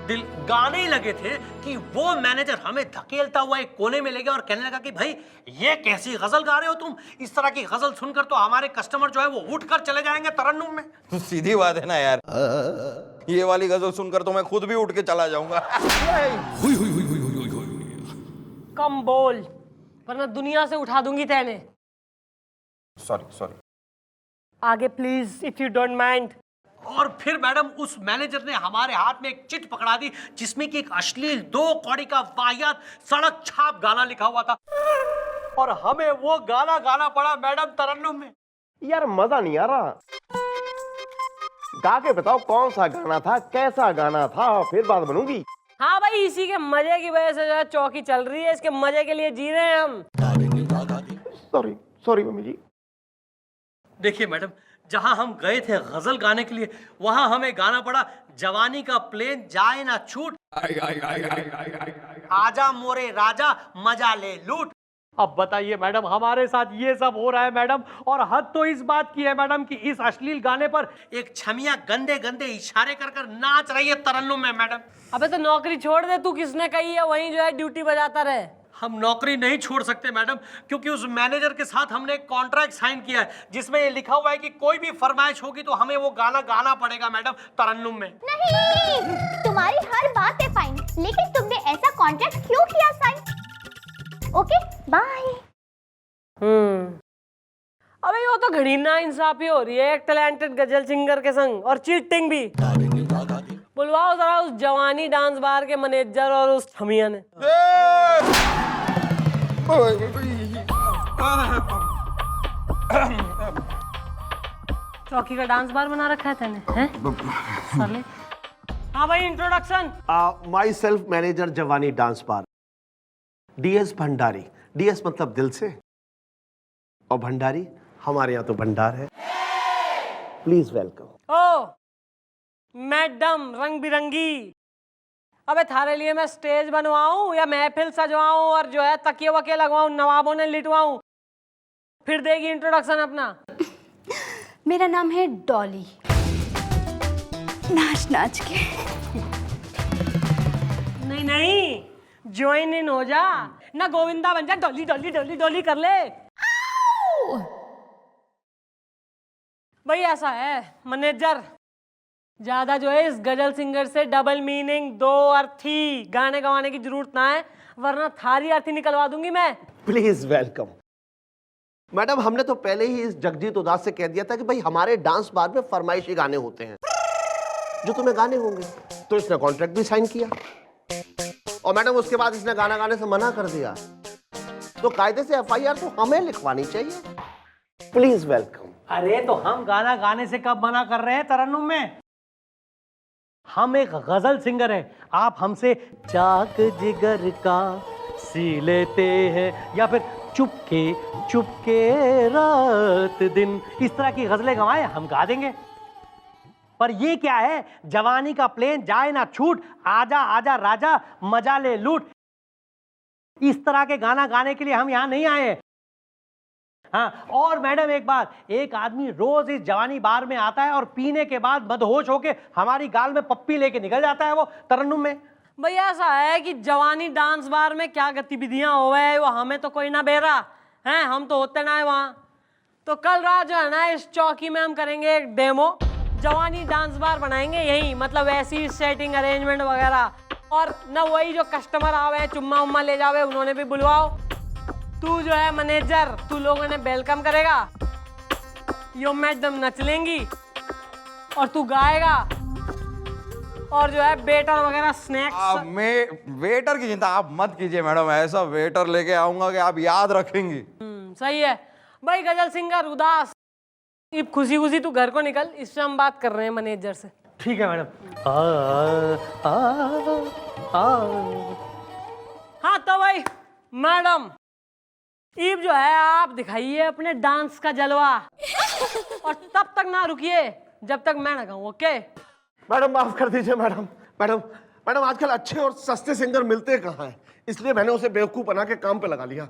दिल गाने लगे थे कि वो मैनेजर हमें धकेलता हुआ एक कोने में ले गया और कहने लगा कि भाई ये कैसी गजल गा रहे हो तुम? इस तरह की गजल सुनकर तो हमारे कस्टमर जो है वो उठकर चले जाएंगे तरन्नुम में। तो सीधी बात है ना यार, ये वाली गजल सुनकर तो मैं खुद भी उठ के चला जाऊंगा। कम बोल वरना दुनिया से उठा दूंगी तेने। सॉरी आगे please if you don't mind. और फिर मैडम उस मैनेजर ने हमारे हाथ में एक चिट पकड़ा दी जिसमें कि एक अश्लील 2 कौड़ी का वाहियात सड़क छाप गाना लिखा हुआ था और हमें वो गाना गाना पड़ा मैडम तरन्नुम में। यार मजा नहीं आ रहा। गा के बताओ कौन सा गाना था, कैसा गाना था, फिर बात बनूंगी। हाँ भाई, इसी के मजे की वजह से जो है चौकी चल रही है। इसके मजे के लिए जी रहे हैं हम। सॉरी मम्मी जी। देखिए मैडम, जहां हम गए थे गजल गाने के लिए वहां हमें गाना पड़ा जवानी का प्लेन जाए ना छूट, आजा मोरे राजा मजा ले लूट। अब बताइए मैडम, हमारे साथ ये सब हो रहा है मैडम, और हद तो इस बात की है मैडम कि इस अश्लील गाने पर एक छमिया गंदे गंदे इशारे कर कर नाच रही है तरन्नुम में मैडम। अबे तो नौकरी छोड़ दे, तू किसने कही है वहीं जो है ड्यूटी बजाता रहे। हम नौकरी नहीं छोड़ सकते मैडम, क्योंकि उस मैनेजर के साथ हमने एक कॉन्ट्रैक्ट साइन किया है जिसमें ये लिखा हुआ है कि कोई भी फरमाइश होगी तो हमें वो गाना गाना पड़ेगा मैडम तरन्नुम में। नहीं, तुम्हारी हर बात है फाइन, लेकिन तुमने ऐसा कॉन्ट्रैक्ट क्यों किया साइन? Okay bye. अबे वो तो घड़ी ना इंसाफी हो रही है एक टैलेंटेड गजल सिंगर के संग, और चीटिंग भी। बुलवाओ जरा उस जवानी डांस बार के मैनेजर और उस छमिया ने। चौकी का डांस बार बना रखा है तेने, हैं? साले। हाँ भाई, इंट्रोडक्शन। माई सेल्फ मैनेजर जवानी dance bar, DS Bhandari. DS मतलब दिल से, और भंडारी हमारे यहाँ तो भंडार है। Please welcome. ओ मैडम रंग बिरंगी, अबे थारे लिए मैं स्टेज बनवाऊं या महफिल सजवाऊं और जो है तकिए वकिए लगवाऊं, नवाबों ने लिटवाऊं, फिर देगी इंट्रोडक्शन अपना। मेरा नाम है डॉली। नाच नाच के। नहीं नहीं, ज्वाइन इन हो जा ना, गोविंदा बन जा, डॉली डॉली डॉली डॉली कर ले। भाई ऐसा है मैनेजर, ज्यादा जो है इस गजल सिंगर से डबल मीनिंग, दो अर्थी गाने गवाने की जरूरत ना है, वरना थारी अर्थी निकलवा दूंगी मैं। Please welcome. मैडम, हमने तो पहले ही इस जगजीत उदास से कह दिया था कि भाई हमारे डांस बार में फरमाइशी गाने होते हैं जो तुम्हें गाने होंगे, तो इसने कॉन्ट्रैक्ट भी साइन किया, और मैडम उसके बाद इसने गाना गाने से मना कर दिया, तो कायदे से FIR तो हमें लिखवानी चाहिए। Please welcome. अरे तो हम गाना गाने से कब मना कर रहे हैं तरन्नुम में? हम एक गजल सिंगर हैं, आप हमसे चाक जिगर का सी लेते हैं या फिर चुपके चुपके रात दिन, इस तरह की गजलें गवाएं, हम गा देंगे। पर ये क्या है, जवानी का प्लेन जाए ना छूट, आजा आजा राजा मजा ले लूट, इस तरह के गाना गाने के लिए हम यहाँ नहीं आए। हाँ, और मैडम एक बात, एक आदमी रोज इस जवानी बार में आता है और पीने के बाद मदहोश होके हमारी गाल में पप्पी लेके निकल जाता है वो तरन्नुम में। भैया ऐसा है कि जवानी डांस बार में क्या गतिविधियां हो गए वो हमें तो कोई ना बेरा है, हम तो होते ना है वहाँ। तो कल रात जो है ना इस चौकी में हम करेंगे एक डेमो, जवानी डांस बार बनाएंगे यही, मतलब ऐसी सेटिंग अरेंजमेंट वगैरह, और ना वही जो कस्टमर आवे चुम्मा उम्मा ले जावे उन्होंने भी बुलवाओ। तू जो है मैनेजर, तू लोगों ने वेलकम करेगा, यो मैडम नच लेंगी और तू गाएगा, और जो है वेटर वगैरह स्नैक्स। मैं वेटर की चिंता आप मत कीजिए मैडम, ऐसा वेटर लेके आऊंगा कि आप याद रखेंगी। सही है भाई। गजल सिंगर उदास, अब खुशी खुशी तू घर को निकल, इससे हम बात कर रहे हैं मैनेजर से। ठीक है मैडम। हाँ तो भाई मैडम, ईब जो है आप दिखाइए अपने डांस का जलवा, और तब तक ना रुकिए जब तक मैं ना कहूँ। ओके मैडम माफ कर दीजिए मैडम। मैडम मैडम आजकल अच्छे और सस्ते सिंगर मिलते कहाँ हैं, इसलिए मैंने उसे बेवकूफ बना के काम पे लगा लिया।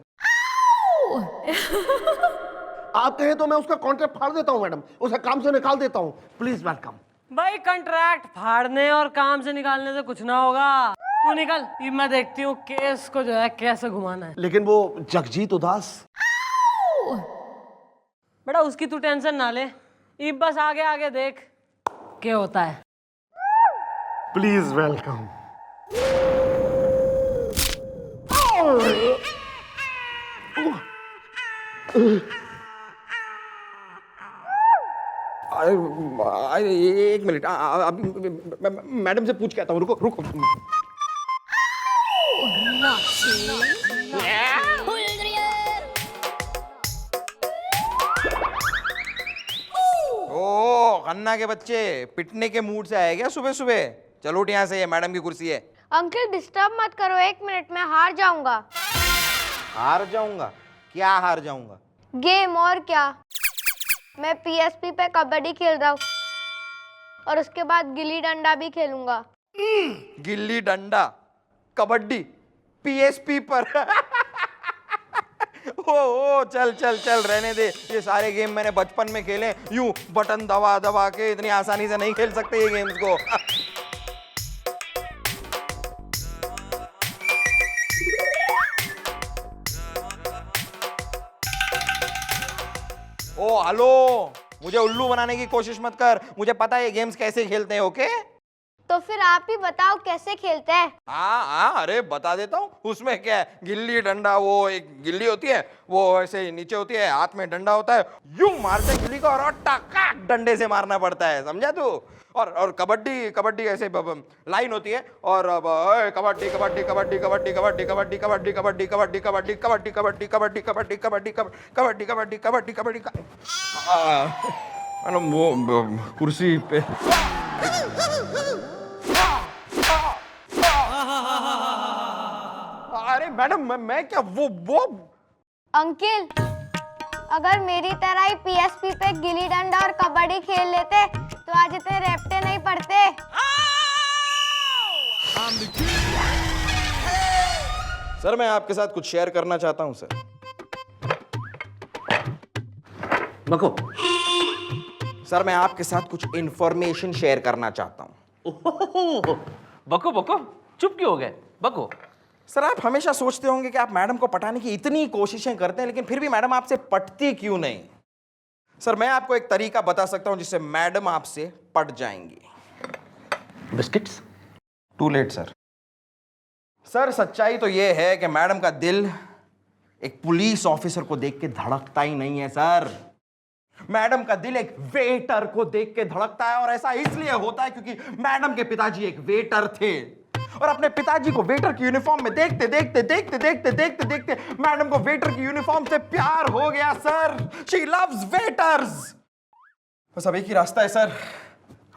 आप कहें तो मैं उसका कॉन्ट्रैक्ट फाड़ देता हूँ मैडम, उसे काम से निकाल देता हूँ। Please welcome. भाई, कॉन्ट्रैक्ट फाड़ने और काम से निकालने से कुछ ना होगा, तू निकल, ये मैं देखती हूँ केस को जो है कैसे घुमाना है। लेकिन वो जगजीत उदास, बेटा उसकी तू टेंशन ना ले, ये बस आगे आगे देख क्या होता है। Please welcome. एक मिनट, मैडम से पूछ के आता हूँ, रुको रुको। ओ खन्ना के बच्चे पिटने के मूड से आए क्या सुबह सुबह? चलो उठ यहाँ से, ये मैडम की कुर्सी है। अंकल डिस्टर्ब मत करो, 1 मिनट में हार जाऊंगा। हार जाऊंगा? क्या हार जाऊंगा? गेम, और क्या। मैं PSP पे कबड्डी खेल रहा हूँ, और उसके बाद गिल्ली डंडा भी खेलूंगा। गिल्ली डंडा कबड्डी PSP पर ओ चल चल चल रहने दे, ये सारे गेम मैंने बचपन में खेले, यूं बटन दबा दबा के इतनी आसानी से नहीं खेल सकते ये गेम्स को। ओ हेलो, मुझे उल्लू बनाने की कोशिश मत कर, मुझे पता है ये गेम्स कैसे खेलते हैं। ओके तो फिर आप ही बताओ कैसे खेलते हैं। हाँ, अरे बता देता हूँ। उसमें क्या है, गिल्ली डंडा, वो एक गिल्ली होती है, वो ऐसे नीचे होती है, हाथ में डंडा होता है, यूं मारते हैं गिल्ली को और टकाक डंडे से मारना पड़ता है, समझा तू। और कबड्डी कबड्डी ऐसे लाइन होती है और कबड्डी कबड्डी कबड्डी कबड्डी कबड्डी कबड्डी कबड्डी कबड्डी कबड्डी कबड्डी कबड्डी कबड्डी कबड्डी कबड्डी कबड्डी कबड्डी कबड्डी कबड्डी कबड्डी मैडम वो कुर्सी पे अरे मैडम मैं क्या वो अंकिल, अगर मेरी तरह ही पीएसपी पे गिल्ली डंडा और कबड्डी खेल लेते तो आज इतने रेपटे नहीं पड़ते। सर मैं आपके साथ कुछ शेयर करना चाहता हूं सर। बको। सर मैं आपके साथ कुछ इंफॉर्मेशन शेयर करना चाहता हूं। ओहो, बको बको, चुप क्यों हो गए? बको। सर आप हमेशा सोचते होंगे कि आप मैडम को पटाने की इतनी कोशिशें करते हैं, लेकिन फिर भी मैडम आपसे पटती क्यों नहीं? सर मैं आपको एक तरीका बता सकता हूं जिससे मैडम आपसे पट जाएंगी। Biscuits? Too late sir. Sir सच्चाई तो यह है कि मैडम का दिल एक पुलिस ऑफिसर को देख के धड़कता ही नहीं है सर। मैडम का दिल एक वेटर को देख के धड़कता है, और ऐसा इसलिए होता है क्योंकि मैडम के पिताजी एक वेटर थे, और अपने पिताजी को वेटर की यूनिफॉर्म में देखते देखते देखते देखते देखते देखते मैडम को वेटर की यूनिफॉर्म से प्यार हो गया सर। She loves waiters. बस अब एक ही रास्ता है सर,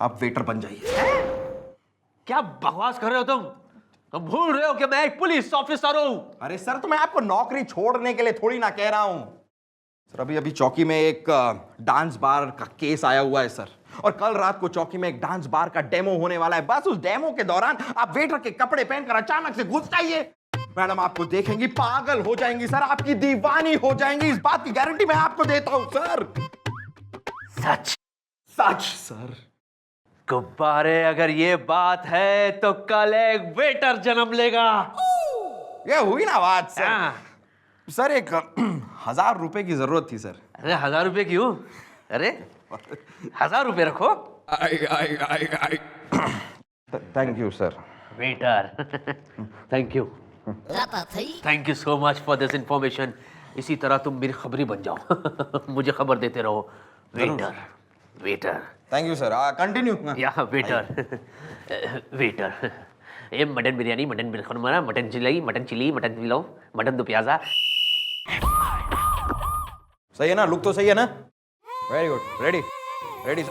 आप वेटर बन जाइए। क्या बकवास कर रहे हो तुम? भूल रहे हो कि मैं एक पुलिस ऑफिसर हूं। अरे सर तो मैं आपको नौकरी छोड़ने के लिए थोड़ी ना कह रहा हूं सर। अभी अभी चौकी में एक डांस बार का केस आया हुआ है सर, और कल रात को चौकी में एक डांस बार का डेमो होने वाला है। बस उस डेमो के दौरान आप वेटर के कपड़े पहनकर अचानक से घुस जाइए, मैडम आपको देखेंगी, पागल हो जाएंगी सर, आपकी दीवानी हो जाएंगी। इस बात की गारंटी मैं आपको देता हूं सर। सच? सच सर। गुब्बारे, अगर ये बात है तो कल एक वेटर जन्म लेगा। ये हुई ना बात सर। हाँ। सर एक 1000 रुपए की जरूरत थी सर। अरे 1000 रुपए क्यों? अरे 1000 रुपए रखो। Thank you sir. Waiter, thank you, thank you so much for this information. इसी तरह तुम मेरी खबरी बन जाओ, मुझे खबर देते रहो। Waiter, waiter. Thank you sir. Continue. या वेटर, वेटर। ये मटन बिरयानी, मटन बिरखुरमा, mutton chilli, mutton chilli, mutton pulao, mutton do pyaza. सही है ना? लुक तो सही है ना? Very good. Ready ready.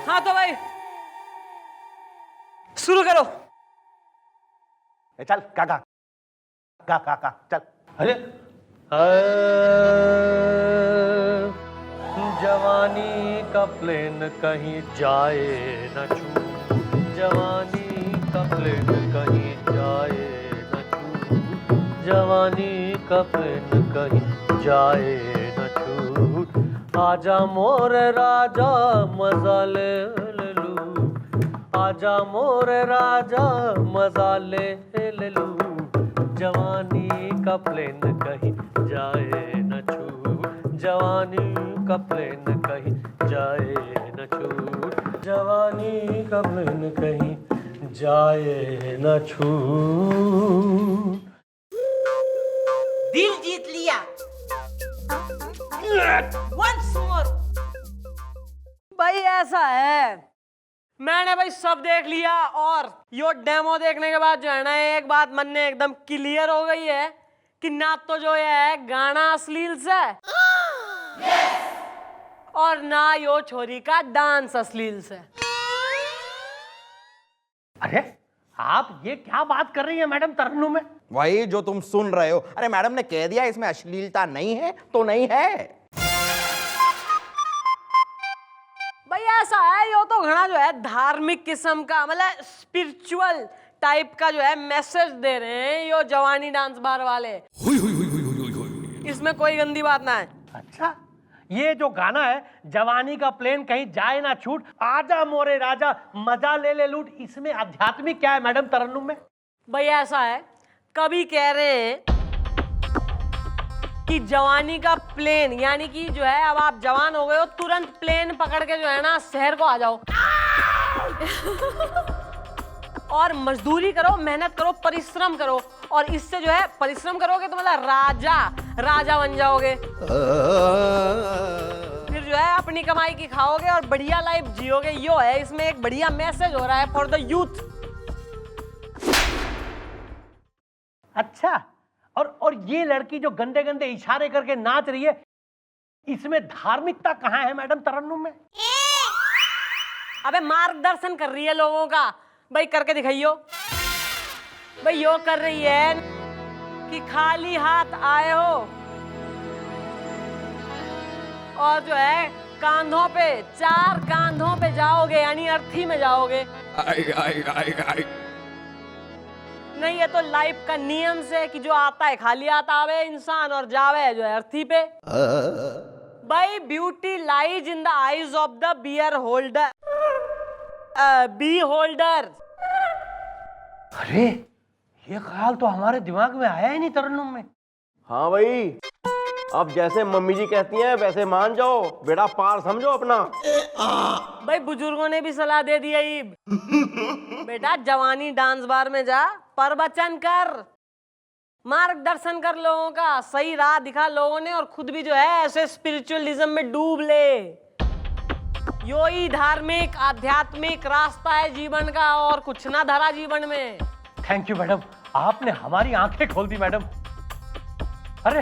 हाँ तो भाई शुरू करो। चल काका काका चल। अरे जवानी का प्लेन कहीं जाए न छू, जवानी का प्लेन कहीं जाए न छू, जवानी का प्लेन कहीं जाए न छू। आजा मोर राजा मजा ले लूं, आजा मोर राजा मजा ले लूं, जवानी का प्लेन कहीं जाए न छू, जवानी का प्लेन कहीं जाए न छू, जवानी का प्लेन कहीं जाए न छू। दिल जीत लिया। Once more। भाई ऐसा है, मैंने भाई सब देख लिया, और यो डेमो देखने के बाद जो है ना, एक बात मन में एकदम क्लियर हो गई है कि ना तो जो है गाना अश्लील से और ना यो छोरी का डांस अश्लील से। अरे आप ये क्या बात कर रही है मैडम तरन्नुम में? वही जो तुम सुन रहे हो। अरे मैडम ने कह दिया इसमें अश्लीलता नहीं है तो नहीं है। भाई ऐसा है, यो तो घना जो है धार्मिक किस्म का, मतलब स्पिरिचुअल टाइप का जो है मैसेज दे रहे हैं यो जवानी डांस बार वाले। इसमें कोई गंदी बात ना है। अच्छा, ये जो गाना है जवानी का प्लेन कहीं जाए ना छूट, आजा मोरे राजा मजा ले ले लूट, इसमें आध्यात्मिक क्या है मैडम तरन्नुम में? भाई ऐसा है, कभी कह रहे हैं कि जवानी का प्लेन यानी कि जो है अब आप जवान हो गए हो, तुरंत प्लेन पकड़ के जो है ना शहर को आ जाओ और मजदूरी करो, मेहनत करो, परिश्रम करो, और इससे जो है परिश्रम करोगे तो मतलब राजा बन जाओगे। फिर जो है अपनी कमाई की खाओगे और बढ़िया लाइफ जियोगे। यो है इसमें एक बढ़िया मैसेज हो रहा है फॉर द यूथ। अच्छा, और ये लड़की जो गंदे गंदे इशारे करके नाच रही है, इसमें धार्मिकता कहाँ है मैडम तरन्नुम में? अबे मार्गदर्शन कर रही है लोगों का। भाई करके दिखाइयो। भाई यो कर रही है कि खाली हाथ आए हो और जो है कांधों पे, 4 कांधों पे जाओगे, यानी अर्थी में जाओगे। आई नहीं, ये तो लाइफ का नियम से कि जो आता है खाली हाथ आवे इंसान और जावे जो है अर्थी पे। भाई beauty lies in the eyes of the beer holder, B holder. अरे ये ख्याल तो हमारे दिमाग में आया ही नहीं तरन्नुम में। हाँ भाई, अब जैसे मम्मी जी कहती हैं वैसे मान जाओ, बेड़ा पार समझो अपना। भाई बुजुर्गों ने भी सलाह दे दी है बेटा, जवानी डांस बार में जा, प्रवचन कर, मार्गदर्शन कर लोगों का, सही राह दिखा लोगों ने, और खुद भी जो है ऐसे स्पिरिचुअलिज्म में डूब ले। यो ही धार्मिक आध्यात्मिक रास्ता है जीवन का, और कुछ ना धरा जीवन में। थैंक यू मैडम, आपने हमारी आंखें खोल दी मैडम। अरे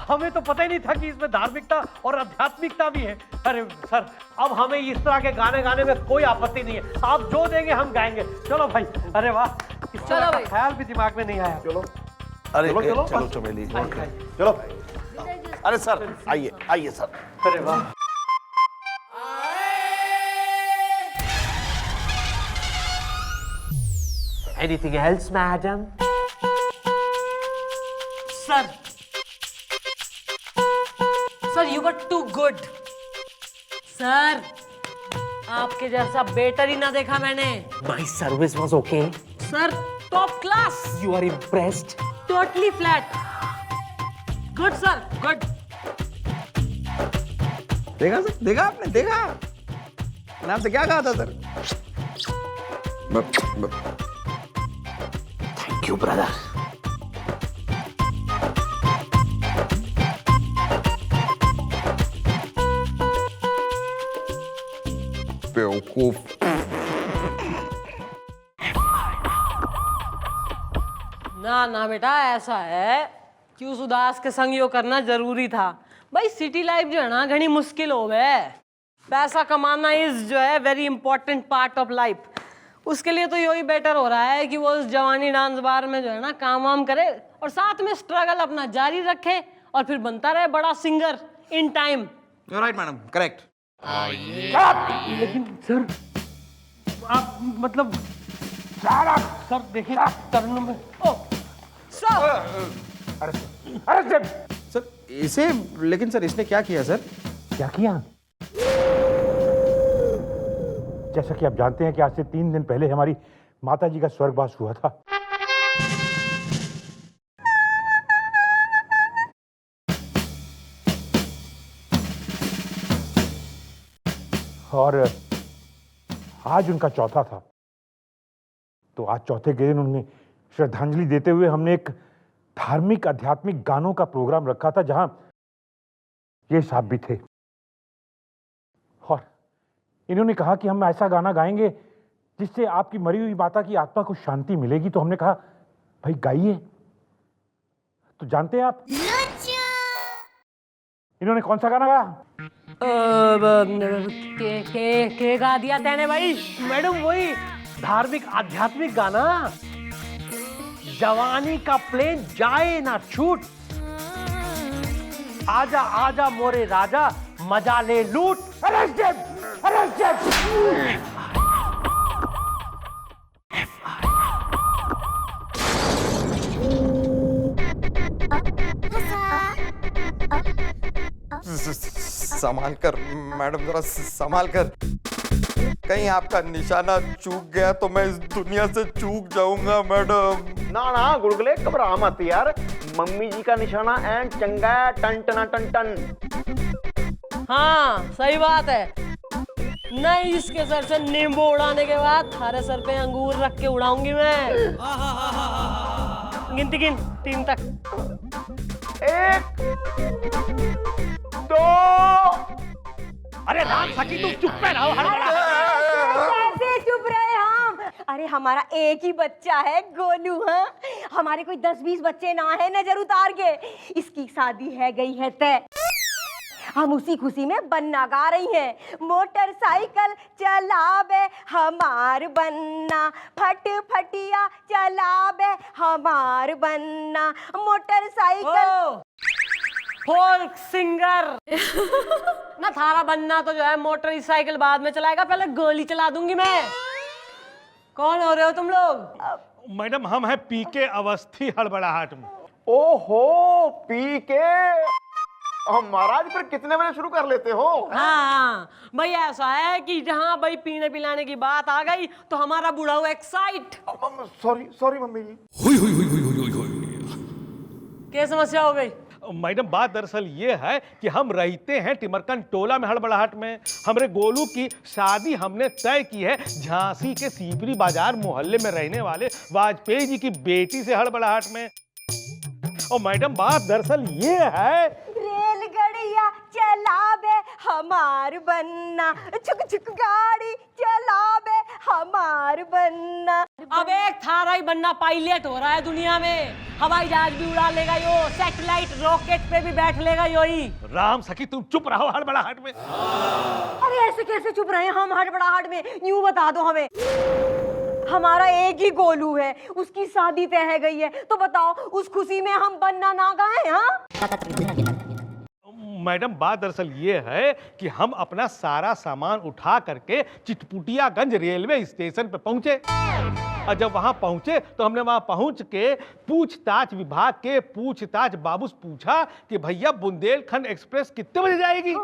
हमें तो पता ही नहीं था कि इसमें धार्मिकता और आध्यात्मिकता भी है। अरे सर, अब हमें इस तरह के गाने गाने में कोई आपत्ति नहीं है, आप जो देंगे हम गाएंगे। चलो भाई। अरे वाह, इस तरह का ख्याल भी दिमाग में नहीं आया। चलो, अरे चलो चमेली, चलो। अरे सर आइए सर। अरे वाह, Anything else, madam? Sir you were too good. Sir आपके जैसा बेटर ही ना देखा मैंने। My service was okay. Sir top class, You are impressed. Totally flat. Good sir, good. देखा सर, देखा आपने, देखा मैंने आपसे क्या कहा था सर। Thank you, brother. बेवकूफ। ना बेटा, ऐसा है कि उस उदास के संग यो करना जरूरी था। भाई सिटी लाइफ जो है ना घनी मुश्किल हो गए। पैसा कमाना इज जो है very important part of life. उसके लिए तो यही बेटर हो रहा है कि वो उस जवानी डांस बार में जो है ना काम वाम करे और साथ में स्ट्रगल अपना जारी रखे और फिर बनता रहे बड़ा singer in time. You right madam, correct. लेकिन सर आप मतलब सर देखिए तरन्नुम में। अरे सर इसे, लेकिन सर इसने क्या किया सर? क्या किया? जैसा कि आप जानते हैं कि आज से 3 दिन पहले हमारी माताजी का स्वर्गवास हुआ था। और आज उनका चौथा था, तो आज चौथे के दिन उन्हें श्रद्धांजलि देते हुए हमने एक धार्मिक आध्यात्मिक गानों का प्रोग्राम रखा था जहां ये साहब भी थे। और इन्होंने कहा कि हम ऐसा गाना गाएंगे जिससे आपकी मरी हुई माता की आत्मा को शांति मिलेगी। तो हमने कहा भाई गाइए। तो जानते हैं आप इन्होंने कौन सा गाना गाया? के गा दिया तेने भाई? मैडम वही धार्मिक आध्यात्मिक गाना, जवानी का प्लेन जाए ना छूट, आजा आजा मोरे राजा मजा ले लूट। संभाल कर मैडम, जरा संभाल कर। कहीं आपका निशाना चूक गया तो मैं इस दुनिया से चूक जाऊंगा मैडम। ना ना गुड़गुले, घबरा मत यार, मम्मी जी का निशाना एंड चंगा है, टन टना टन टन। हाँ सही बात है। नहीं, इसके सर से नींबू उड़ाने के बाद थारे सर पे अंगूर रख के उड़ाऊंगी मैं। गिनती गिन 3 तक। 1 2। अरे राम सखी तुम चुप पे रहो, हड़बड़ा। कैसे चुप रहे हम? अरे हमारा एक ही बच्चा है गोलू। हाँ, हमारे कोई 10-20 बच्चे ना है नजर उतार के। इसकी शादी है गई है तय। हम उसी खुशी में बन्ना गा रही हैं। मोटरसाइकिल चलावे हमार बन्ना, फट फटिया चलावे हमार बन्ना, मोटरसाइकिल। फोल्क सिंगर ना थारा बनना तो जो है मोटरसाइकिल बाद में चलाएगा, पहले गोली चला दूंगी मैं। कौन हो रहे हो तुम लोग? मैडम हम हैं पीके अवस्थी हड़बड़ाहट में। ओहो पी के। महाराज फिर कितने बजे शुरू कर लेते हो? हाँ भाई, ऐसा है कि जहाँ भाई पीने पिलाने की बात आ गई तो हमारा बूढ़ा हुआ एक्साइट। सॉरी सॉरी मम्मी जी। क्या समस्या हो गई? मैडम बात दरअसल ये है कि हम रहते हैं टिमरकन टोला में हड़बड़ाहट में। हमरे गोलू की शादी हमने तय की है झांसी के सीपरी बाजार मोहल्ले में रहने वाले वाजपेयी जी की बेटी से हड़बड़ाहट में। और मैडम बात दरअसल ये है, रेलगाड़िया चलावे हमार बन्ना, छुक छुक गाड़ी चलावे हमार बन्ना। अब एक थारा ही बनना पायलट हो रहा है दुनिया में। हवाई जहाज भी उड़ा लेगा यो, सैटेलाइट रॉकेट पे भी बैठ लेगा यो ही। राम सखी तुम चुप रहो हड़बड़ाहट में। अरे ऐसे कैसे चुप रहे हम हड़बड़ाहट में? यूं बता दो हमें। हमारा एक ही गोलू है, उसकी शादी तय है गई है, तो बताओ उस खुशी में हम बन्ना ना गाएं? हाँ मैडम बात दरअसल ये है कि हम अपना सारा सामान उठा करके चिटपुटियागंज रेलवे स्टेशन पे पहुंचे। और जब वहां पहुंचे तो हमने वहां पहुंच के पूछताछ विभाग के पूछताछ बाबू से पूछा कि भैया बुंदेलखंड एक्सप्रेस कितने बजे जाएगी?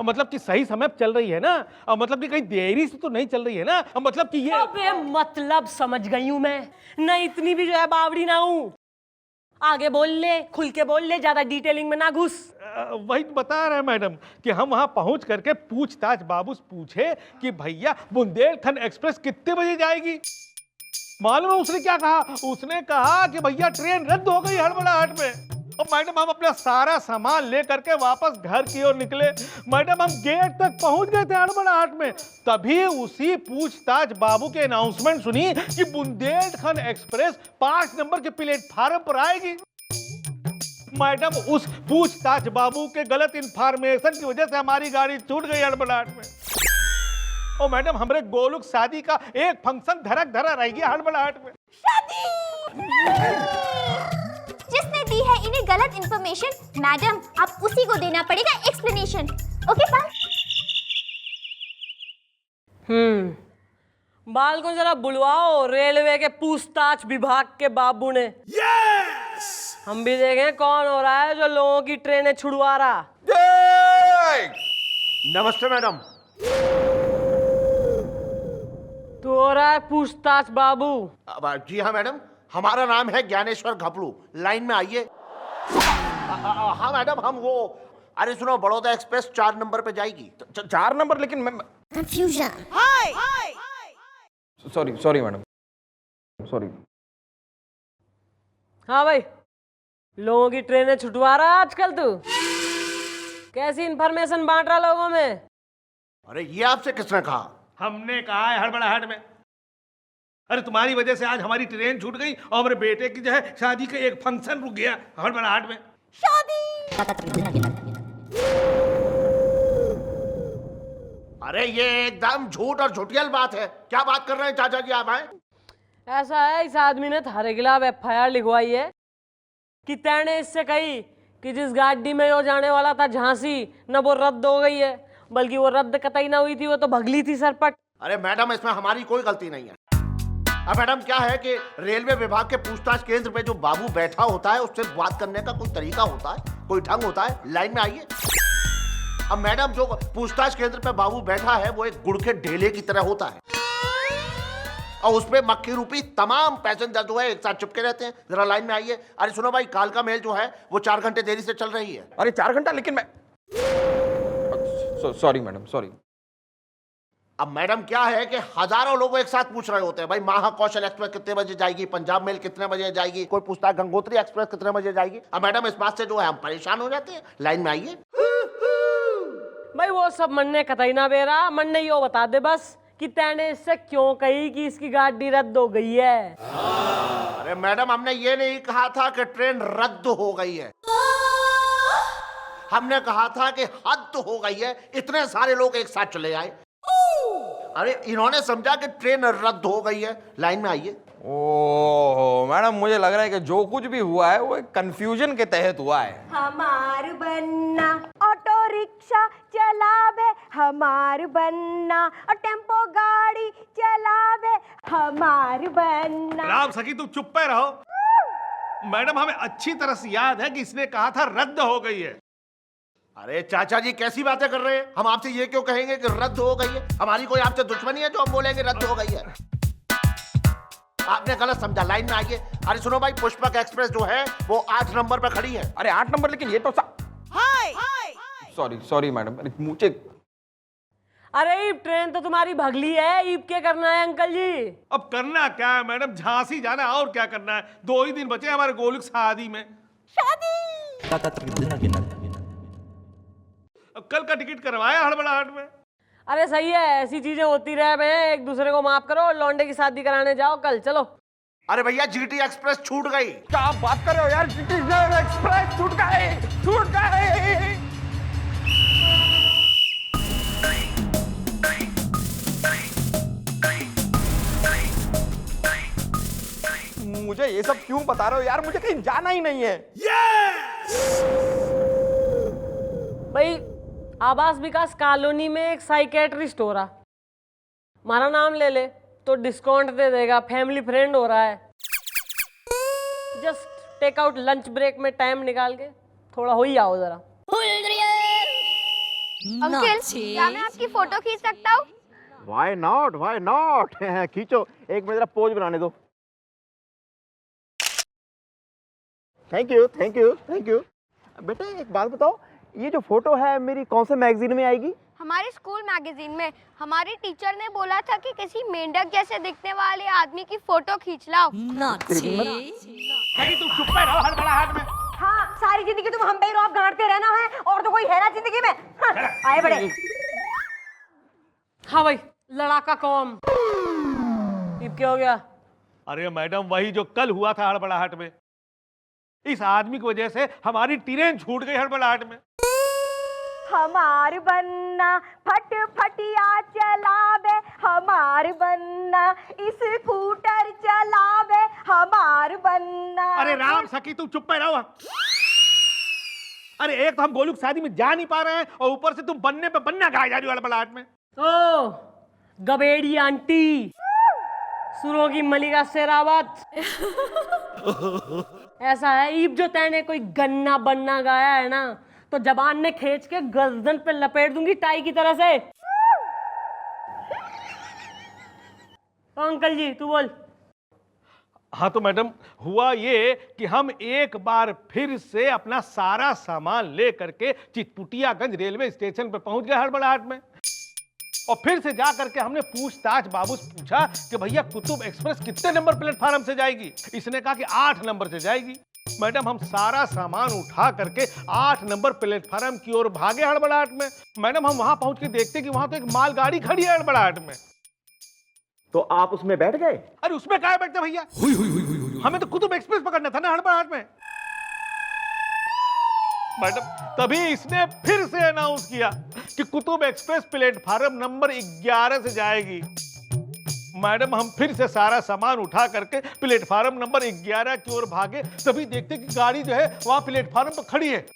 मतलब कि सही समय चल रही है ना, और मतलब कि कहीं देरी से तो नहीं चल रही है ना, और मतलब कि ये अबे मतलब समझ गई हूं मैं। नहीं इतनी भी जो है बावड़ी ना हूं। आगे बोल ले, खुल के बोल ले, ज्यादा डिटेलिंग में ना घुस। वही बता रहे हैं मैडम कि हम वहां पहुंच करके पूछताछ बाबू से पूछे कि भैया बुंदेलखंड एक्सप्रेस कितने बजे जाएगी। मालूम है उसने क्या कहा? उसने कहा कि भैया ट्रेन रद्द हो गई हड़बड़ाहट में। और मैडम हम अपना सारा सामान लेकर के वापस घर की ओर निकले। मैडम हम गेट तक पहुंच गए थे हड़बड़ाहट में, तभी उसी पूछताछ बाबू के अनाउंसमेंट सुनी कि बुंदेलखंड एक्सप्रेस 5 नंबर के प्लेटफार्म पर आएगी। मैडम उस पूछताछ बाबू के गलत इंफॉर्मेशन की वजह से हमारी गाड़ी छूट गई हड़बड़ाहट में। और मैडम हमारे गोलू की शादी का एक फंक्शन धरक धरा रह गया हड़बड़ाहट में। जिसने दी है इन्हें गलत इंफॉर्मेशन, मैडम अब उसी को देना पड़ेगा एक्सप्लेनेशन। Okay bye. बाल को जरा बुलवाओ रेलवे के पूछताछ विभाग के बाबू ने। यस! हम भी देखें कौन हो रहा है जो लोगों की ट्रेनें छुड़वा रहा। नमस्ते मैडम। तो हो रहा है पूछताछ बाबू? जी हाँ मैडम, हमारा नाम है ज्ञानेश्वर घपलू। लाइन में आइए। हाँ मैडम हम वो, अरे सुनो बड़ौदा एक्सप्रेस 4 नंबर पे जाएगी। 4 नंबर? लेकिन मैं कंफ्यूजन। Sorry madam, sorry. हाँ भाई, लोगों की ट्रेनें छुटवा रहा है आजकल तू। कैसी इंफॉर्मेशन बांट रहा लोगों में? अरे ये आपसे किसने कहा? हमने कहा है हड़बड़ाहट में। अरे तुम्हारी वजह से आज हमारी ट्रेन छूट गई और मेरे बेटे की जो है शादी का एक फंक्शन रुक गया हड़बड़ाहट में। अरे ये एकदम झूठ और झूठियल बात है। क्या बात कर रहे हैं चाचा जी आप? आए ऐसा है, इस आदमी ने थारे खिलाफ FIR लिखवाई है कि तैने इससे कही कि जिस गाड़ी में वो जाने वाला था झांसी, न वो रद्द हो गई है, बल्कि वो रद्द कतई ना हुई थी, वो तो भगली थी सरपट। अरे मैडम इसमें हमारी कोई गलती नहीं है। अब मैडम क्या है कि रेलवे विभाग के पूछताछ केंद्र पे जो बाबू बैठा होता है उससे बात करने का कोई तरीका होता है, कोई ढंग होता है। लाइन में आइए। अब मैडम जो पूछताछ केंद्र पे बाबू बैठा है वो एक गुड़ के ढेले की तरह होता है और उसपे मक्खी रूपी तमाम पैसेंजर जो है एक साथ चिपके रहते हैं। जरा लाइन में आइए। अरे सुनो भाई, कालका मेल जो है वो 4 घंटे देरी से चल रही है। अरे 4 घंटा? लेकिन मैं सॉरी मैडम, सॉरी। अब मैडम क्या है कि हजारों लोग एक साथ पूछ रहे होते हैं, भाई महाकौशल एक्सप्रेस कितने बजे जाएगी, पंजाब मेल कितने बजे जाएगी, कोई पूछता है गंगोत्री एक्सप्रेस कितने बजे जाएगी। अब मैडम इस बात से जो है हम परेशान हो जाते हैं। लाइन में आइए। भाई वो सब मन ने कतई ना बेरा, मन ने यो बता दे बस कि तैने इससे क्यों कही कि इसकी गाड़ी रद्द हो गई है। अरे मैडम, हमने ये नहीं कहा था कि ट्रेन रद्द हो गई है, हमने कहा था कि हद हो गई है, इतने सारे लोग एक साथ चले आए। अरे इन्होंने समझा कि ट्रेन रद्द हो गई है। लाइन में आइए। ओह मैडम, मुझे लग रहा है कि जो कुछ भी हुआ है वो एक कंफ्यूजन के तहत हुआ है। हमार बनना ऑटो रिक्शा चलावे, हमार बनना और टेम्पो गाड़ी चलावे, हमार बनना। राम सखी तुम चुप पे रहो। मैडम हमें अच्छी तरह से याद है कि इसने कहा था रद्द हो गई है। अरे चाचा जी कैसी बातें कर रहे हैं? हम आपसे ये क्यों कहेंगे कि रद्द हो गई है? हमारी कोई आपसे दुश्मनी है जो हम बोलेंगे रद्द हो गई है? आपने गलत समझा। लाइन में आइए। अरे सुनो भाई, पुष्पक एक्सप्रेस जो है वो 8 नंबर पे खड़ी है। अरे 8 नंबर? लेकिन ये तो सॉरी मैडम, मुझे अरे ईब ट्रेन तो तुम्हारी भगली है, ईब क्या करना है अंकल जी? अब करना क्या है मैडम, झांसी जाना है और क्या करना है। 2 ही दिन बचे हमारे गोलक शादी में। अब कल का टिकट करवाया हड़बड़ाहट में। अरे सही है, ऐसी चीजें होती रहे। मैं एक दूसरे को माफ करो, लौंडे की शादी कराने जाओ कल, चलो। अरे भैया, जीटी एक्सप्रेस छूट गई। क्या आप बात कर रहे हो यार? जीटी एक्सप्रेस छूट गए। मुझे ये सब क्यों बता रहे हो यार? मुझे कहीं जाना ही नहीं है। भाई आवास विकास कॉलोनी में एक साइकेट्रिस्ट हो रहा, हमारा नाम ले ले तो डिस्काउंट दे देगा, फैमिली फ्रेंड हो रहा है। Just take out lunch break में टाइम निकाल के थोड़ा हो ही आओ जरा। अंकल, क्या मैं आपकी फोटो खींच सकता हूँ? वाई नॉट खींचो, एक मेरा पोज बनाने दो। Thank you. बेटा एक बात बताओ, ये जो फोटो है मेरी कौन से मैगजीन में आएगी? हमारे स्कूल मैगजीन में। हमारी टीचर ने बोला था कि किसी मेंढक जैसे दिखने वाले आदमी की फोटो खींच लाओ। तुम चुप पे रहो हड़बड़ाहट में। हाँ, सारी जिंदगी तुम हम पे रौब गांठते रहना है और तो कोई है ना जिंदगी में। हाँ, आए बड़े। हाँ भाई, लड़ाका कौम ईब क्या हो गया? अरे मैडम, वही जो कल हुआ था हड़बड़ाहट में। इस आदमी की वजह से हमारी ट्रेन छूट गई हड़बड़ाहट में। हमार बनना फट फटिया चलावे, हमार बनना स्कूटर चलावे, हमार बनना। अरे राम सखी तुम चुप पे रहो। अरे एक तो हम गोलू की शादी में जा नहीं पा रहे हैं और ऊपर से तुम बनने पे बनना गाए जा रही हो हड़बड़ाहट में। ओ गबेड़ी आंटी, सुरों की मलिका शेरावत। ऐसा है ईब, जो तैने कोई गन्ना बनना गाया है ना तो जबान ने खींच के गर्दन पे लपेट दूंगी टाई की तरह से। अंकल जी तू बोल। हाँ तो मैडम, हुआ ये कि हम एक बार फिर से अपना सारा सामान ले करके चितपुटियागंज रेलवे स्टेशन पे पहुंच गए हड़बड़ाहट में और फिर से जा करके हमने पूछताछ बाबू से पूछा कि भैया कुतुब एक्सप्रेस कितने नंबर प्लेटफार्म से जाएगी। इसने कहा कि 8 नंबर से जाएगी। मैडम हम सारा सामान उठा करके 8 नंबर प्लेटफार्म की ओर भागे हड़बड़ाहट में। मैडम हम वहां पहुंच के देखते कि वहां तो एक मालगाड़ी खड़ी है हड़बड़ाहट में। तो आप उसमें बैठ गए? अरे उसमें क्या बैठते भैया, हमें तो कुतुब एक्सप्रेस पकड़ना था ना हड़बड़ाहट में। मैडम तभी इसने फिर से अनाउंस किया कि कुतुब एक्सप्रेस प्लेटफार्म नंबर 11 से जाएगी। मैडम हम फिर से सारा सामान उठा करके प्लेटफार्म नंबर 11 की ओर भागे, तभी देखते कि गाड़ी जो है वहां प्लेटफार्म पर खड़ी है।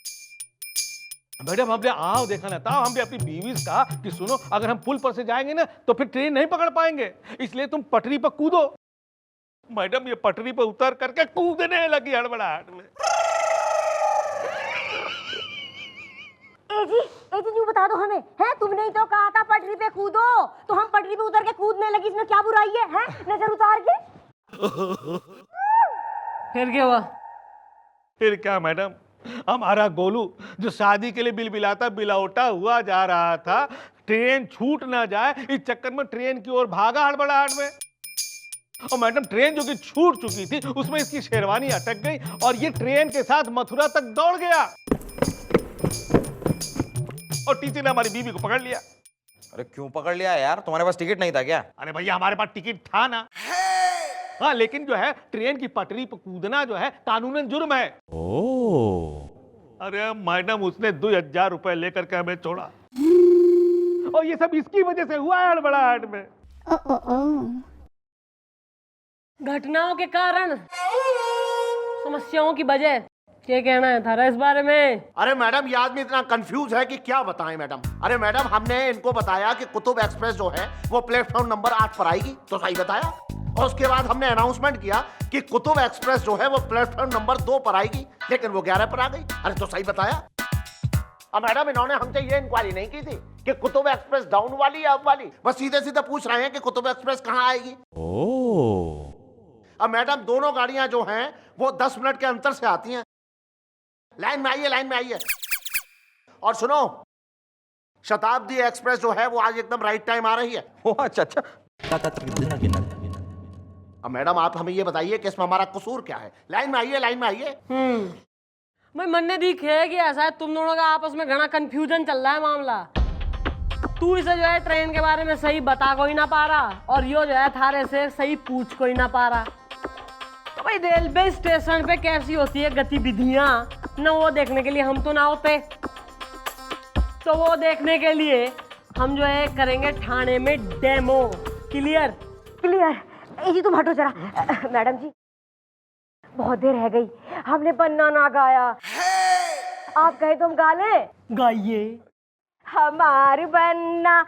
मैडम हमने आओ देखा ना था, हमने अपनी बीवी से कहा कि सुनो, अगर हम पुल पर से जाएंगे ना तो फिर ट्रेन नहीं पकड़ पाएंगे, इसलिए तुम पटरी पर कूदो। मैडम ये पटरी पर उतर करके कूदने लगी हड़बड़ाहट में। ए जी यूं बता दो हमें, हैं? तुमने ही तो कहा था पटरी पे कूदो, तो हम पटरी पे उतर के कूदने लगी, इसमें क्या बुराई है? हैं? नजर उतार के। फिर क्या हुआ? फिर क्या मैडम, हमारा गोलू जो शादी के लिए बिलबिलाता बिलौटा हुआ जा रहा था, ट्रेन छूट ना जाए इस चक्कर में ट्रेन की ओर भागा हड़बड़ाहट में। और मैडम ट्रेन जो कि छूट चुकी थी उसमें इसकी शेरवानी अटक गई और ये ट्रेन के साथ मथुरा तक दौड़ गया और टीचर ने हमारी बीवी को पकड़ लिया। अरे क्यों पकड़ लिया यार, तुम्हारे पास टिकट नहीं था क्या? अरे भैया हमारे पास टिकट था ना। हाँ लेकिन जो है ट्रेन की पटरी पर कूदना जो है कानूनन जुर्म है। अरे मैडम उसने 2000 रुपए लेकर के हमें छोड़ा और ये सब इसकी वजह से हुआ है हड़बड़ाहट में। घटनाओं के कारण, समस्याओं की वजह, क्या कहना है थारा इस बारे में? अरे मैडम ये आदमी इतना कंफ्यूज है कि क्या बताएं मैडम। अरे मैडम हमने इनको बताया कि कुतुब एक्सप्रेस जो है वो प्लेटफॉर्म नंबर 8 पर आएगी, तो सही बताया। और उसके बाद हमने अनाउंसमेंट किया कि कुतुब एक्सप्रेस जो है वो प्लेटफॉर्म नंबर 2 पर आएगी, लेकिन वो 11 पर आ गई। अरे तो सही बताया। अब मैडम इन्होंने हमसे ये इंक्वायरी नहीं की थी कि कुतुब एक्सप्रेस डाउन वाली या अप वाली, बस सीधे सीधे पूछ रहे हैं कि कुतुब एक्सप्रेस कहाँ आएगी। अब मैडम दोनों गाड़ियां जो हैं वो 10 मिनट के अंतर से आती हैं। लाइन में आइए, लाइन में आइए। और सुनो, शताब्दी एक्सप्रेस जो है वो आज एकदम राइट टाइम आ रही है। ओ अच्छा अच्छा। अब मैडम आप हमें ये बताइए कि इसमें हमारा कसूर क्या है। लाइन में आइए, लाइन में आइए। मैं मनने दिख है कि ऐसा है तुम दोनों का आपस में घना कंफ्यूजन चल रहा है मामला। तू इसे जो है ट्रेन के बारे में सही बता कोई ना पा रहा और यो जो है थारे से सही पूछ कोई ना पा रहा। तो भाई रेलवे स्टेशन पे कैसी होती है गतिविधियां, न वो देखने के लिए हम तो ना होते। तो वो देखने के लिए हम जो है करेंगे ठाणे में डेमो। क्लियर? क्लियर। ए जी तुम हटो जरा। मैडम जी बहुत देर रह गई, हमने बन्ना ना गाया। आप कहे तो हम गा लें? गाइए। हमार बन्ना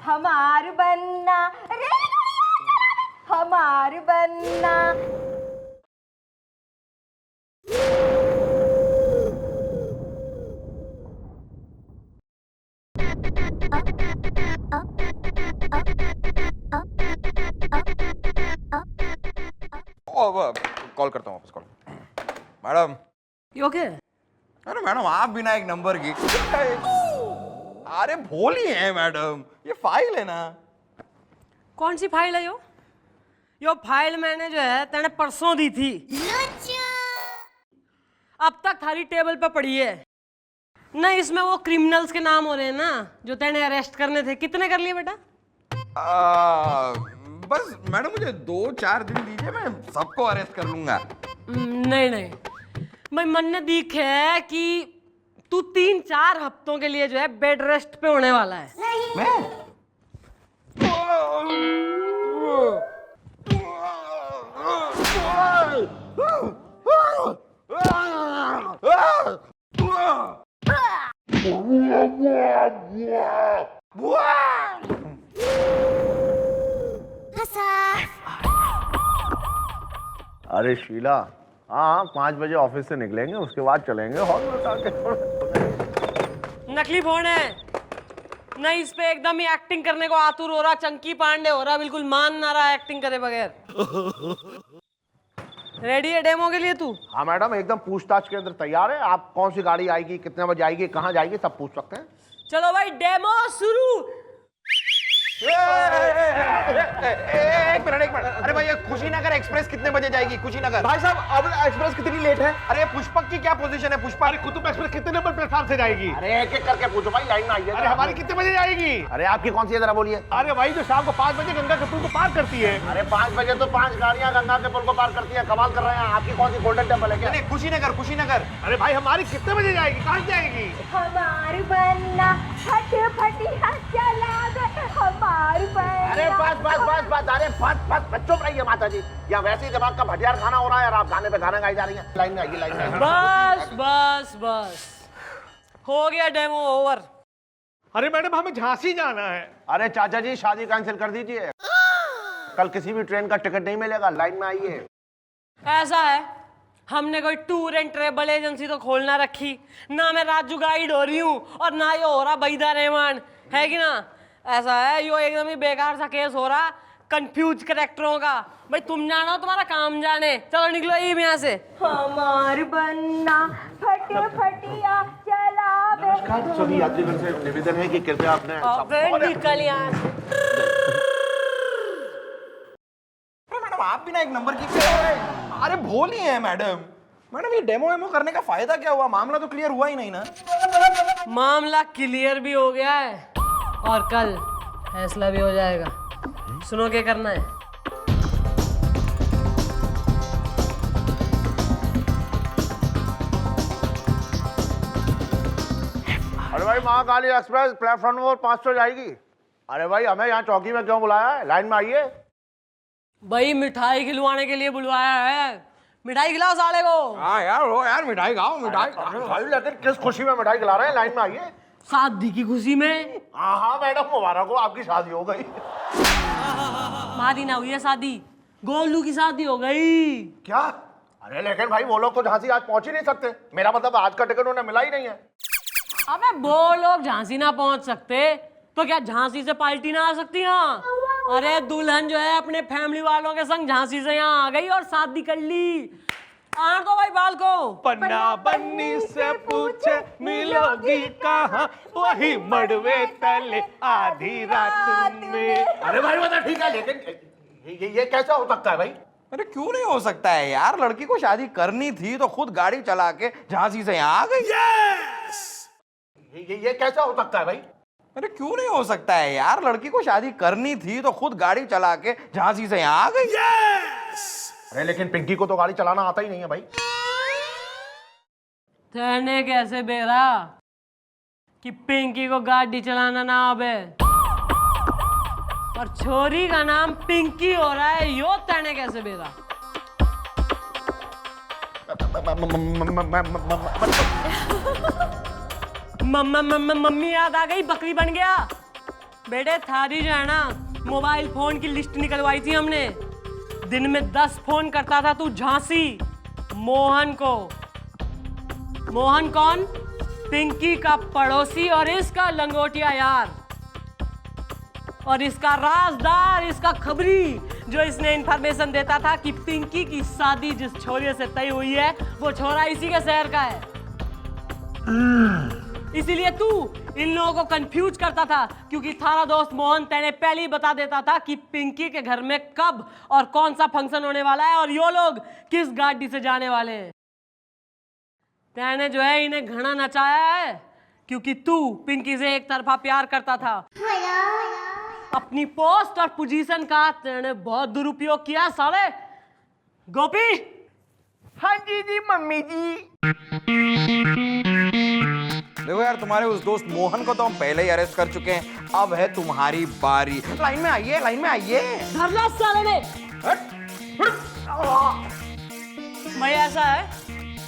हमार बन्ना हमार बन्ना। कॉल करता हूँ वापस कॉल। मैडम। ये ओके? अरे मैडम आप बिना एक नंबर की। अरे भोली है मैडम, ये फाइल है ना। कौन सी फाइल है यो फाइल मैंने जो है तेने परसों दी थी, अब तक थारी टेबल पे पड़ी है ना। इसमें वो क्रिमिनल्स के नाम हो रहे हैं ना जो तेने अरेस्ट करने थे। कितने कर लिए बेटा? बस मैडम मुझे 2-4 दिन दीजिए, मैं सबको अरेस्ट कर लूंगा। नहीं नहीं, मैं मन दिख है कि तू 3-4 हफ्तों के लिए जो है बेड रेस्ट पे होने वाला है। मैं? अरे शीला, हाँ 5 बजे ऑफिस से निकलेंगे, उसके बाद चलेंगे हॉल में जाके। नकली फोन है ना, इस पे एकदम ही एक्टिंग करने को आतुर हो रहा, चंकी पांडे हो रहा, बिल्कुल मान ना रहा एक्टिंग करे बगैर। रेडी है डेमो के लिए तू? हाँ मैडम एकदम पूछताछ के अंदर तैयार है। आप कौन सी गाड़ी आएगी, कितने बजे आएगी, कहाँ जाएगी, सब पूछ सकते हैं। चलो भाई डेमो शुरू। एक मिनट। अरे भाई ये कुशीनगर एक्सप्रेस कितने बजे जाएगी? कुशीनगर भाई साहब अब एक्सप्रेस कितनी लेट है? अरे पुष्पक की क्या पोजीशन है? पुष्पक। अरे कुतुब एक्सप्रेस कितने नंबर प्लेटफॉर्म से जाएगी? अरे एक एक करके पूछो भाई, लाइन में आइए। अरे हमारी कितने बजे जाएगी? अरे आपकी कौन सी है जरा बोलिए। अरे भाई जो शाम को 5 बजे गंगा के पुल को पार करती है। अरे 5 बजे तो 5 गाड़ियां गंगा के पुल को पार करती हैं, कमाल कर रहे हैं। आपकी कौन सी गोल्डन टेम्पल है क्या? नहीं कुशीनगर, कुशीनगर। अरे भाई हमारी कितने बजे जाएगी, कहाँ जाएगी? हमार बन्ना फटफटिया चला दे हमार बन्ना। अरे बस। अरे बस चुप रहिए माता जी, या वैसे ही दिमाग का भटियार खाना हो रहा है और आप गाने पे गाना गाई जा रही हैं। लाइन में आइए, लाइन में आइए। बस हो गया डेमो ओवर। अरे मैडम हमें झांसी जाना है। अरे चाचा जी शादी कैंसिल कर दीजिए, कल किसी भी ट्रेन का टिकट नहीं मिलेगा। लाइन में आइए। ऐसा है हमने कोई टूर एंड ट्रेवल एजेंसी तो खोलना रखी ना, मैं राजू गाइड हो रही हूँ और ना ये हो रहा बैदा रहमान, है कि ना? ऐसा है, यो एकदम ही बेकार सा केस हो रहा कंफ्यूज करेक्टरों का। भाई तुम जानो, तुम्हारा काम जाने। चलो निकलो ये यहाँ से। हमार बन्ना फट फटिया चला नमस्कार सभी यात्रीगण से निवेदन है कि कृपया अपने अबे निकल यहाँ से। मैडम आप भी ना एक नंबर की अरे भोली है मैडम। मैडम ये डेमो वेमो करने का फायदा क्या हुआ? मामला तो क्लियर हुआ ही नहीं ना। मामला क्लियर भी हो गया है और कल फैसला भी हो जाएगा। सुनो क्या करना है। अरे भाई महाकाली एक्सप्रेस प्लेटफॉर्म नंबर 500 जाएगी। अरे भाई हमें यहाँ चौकी में क्यों बुलाया है? लाइन में आइए। भाई मिठाई खिलवाने के लिए बुलवाया है। मिठाई खिलाओ साले को। हाँ यार हो यार, मिठाई खाओ मिठाई। भाई लेकिन किस खुशी में मिठाई खिला रहे हैं? लाइन में आइए। शादी की खुशी में। हाँ मैडम मुबारक हो, आपकी शादी हो गई। हमारी ना हुई है शादी, गोलू की शादी हो गई। क्या? अरे लेकिन भाई वो लोग तो झांसी आज पहुंच ही नहीं सकते। मेरा मतलब आज का टिकट उन्हें मिला ही नहीं है। अबे वो लोग झांसी ना पहुंच सकते तो क्या झांसी से पार्टी ना आ सकती? यहाँ अरे दुल्हन जो है अपने फैमिली वालों के संग झांसी से यहाँ आ गई और शादी कर ली। आने दो भाई बाल को। पन्ना बन्नी से पूछे मिलोगी कहाँ, वही मड़वे तले आधी रात में। अरे भाई वो तो ठीक है, लेकिन ये कैसा हो सकता है भाई? अरे क्यों नहीं हो सकता है यार? लड़की को शादी करनी थी तो खुद गाड़ी चला के झांसी से यहाँ आ गई। ये कैसा हो सकता है भाई? अरे क्यों नहीं हो सकता है यार? लड़की को शादी करनी थी तो खुद गाड़ी चला के झांसी से यहाँ आ गई। अरे लेकिन पिंकी को तो गाड़ी चलाना आता ही नहीं है भाई। तेने कैसे बेरा कि पिंकी को गाड़ी चलाना ना आवे और छोरी का नाम पिंकी हो रहा है, यो तेने कैसे बेरा? मम्मी याद आ गई, बकरी बन गया। बेटे थारी जो है ना, मोबाइल फोन की लिस्ट निकलवाई थी हमने। दिन में 10 फोन करता था तू झांसी मोहन को। मोहन कौन? पिंकी का पड़ोसी और इसका लंगोटिया यार और इसका राजदार, इसका खबरी, जो इसने इंफॉर्मेशन देता था कि पिंकी की शादी जिस छोरे से तय हुई है वो छोरा इसी के शहर का है। इसीलिए तू इन लोगों को कंफ्यूज करता था, क्योंकि थारा दोस्त मोहन तेने पहले ही बता देता था कि पिंकी के घर में कब और कौन सा फंक्शन होने वाला है और यो लोग किस गाड़ी से जाने वाले हैं। तेने जो है इन्हें घना नचाया है, क्योंकि तू पिंकी से एक तरफा प्यार करता था। अपनी पोस्ट और पोजीशन का तेने बहुत दुरुपयोग किया साले। गोपी। हाँ जी जी मम्मी जी। देखो यार, तुम्हारे उस दोस्त मोहन को तो हम पहले ही अरेस्ट कर चुके हैं। अब है तुम्हारी बारी। लाइन में आइए, लाइन में आइए। धरना साले ने। भाई ऐसा है,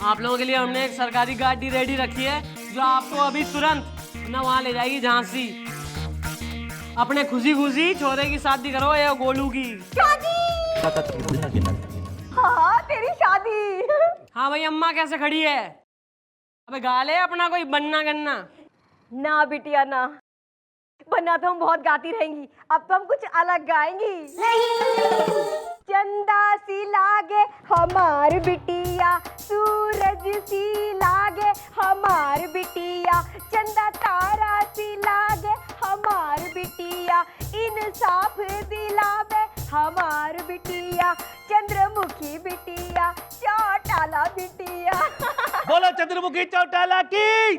आप लोगों के लिए हमने एक सरकारी गाड़ी रेडी रखी है जो आपको अभी तुरंत न वहां ले जाएगी झांसी। अपने खुशी खुशी छोरे की शादी करो या गोलू की। हाँ तेरी शादी। हाँ भाई, अम्मा कैसे खड़ी है? अबे गाले अपना कोई बनना गन्ना। ना बिटिया ना, बनना तो हम बहुत गाती रहेंगी, अब तो हम कुछ अलग गाएंगी। चंदा सी लागे हमार बिटिया, सूरज सी लागे हमार बिटिया, चंदा तारा सी लागे हमार बिटिया, इंसाफ दिलावे हमार बिटिया, चंद्रमुखी बिटिया, चौटाला बिटिया। बोलो चंद्रमुखी चौटाला की।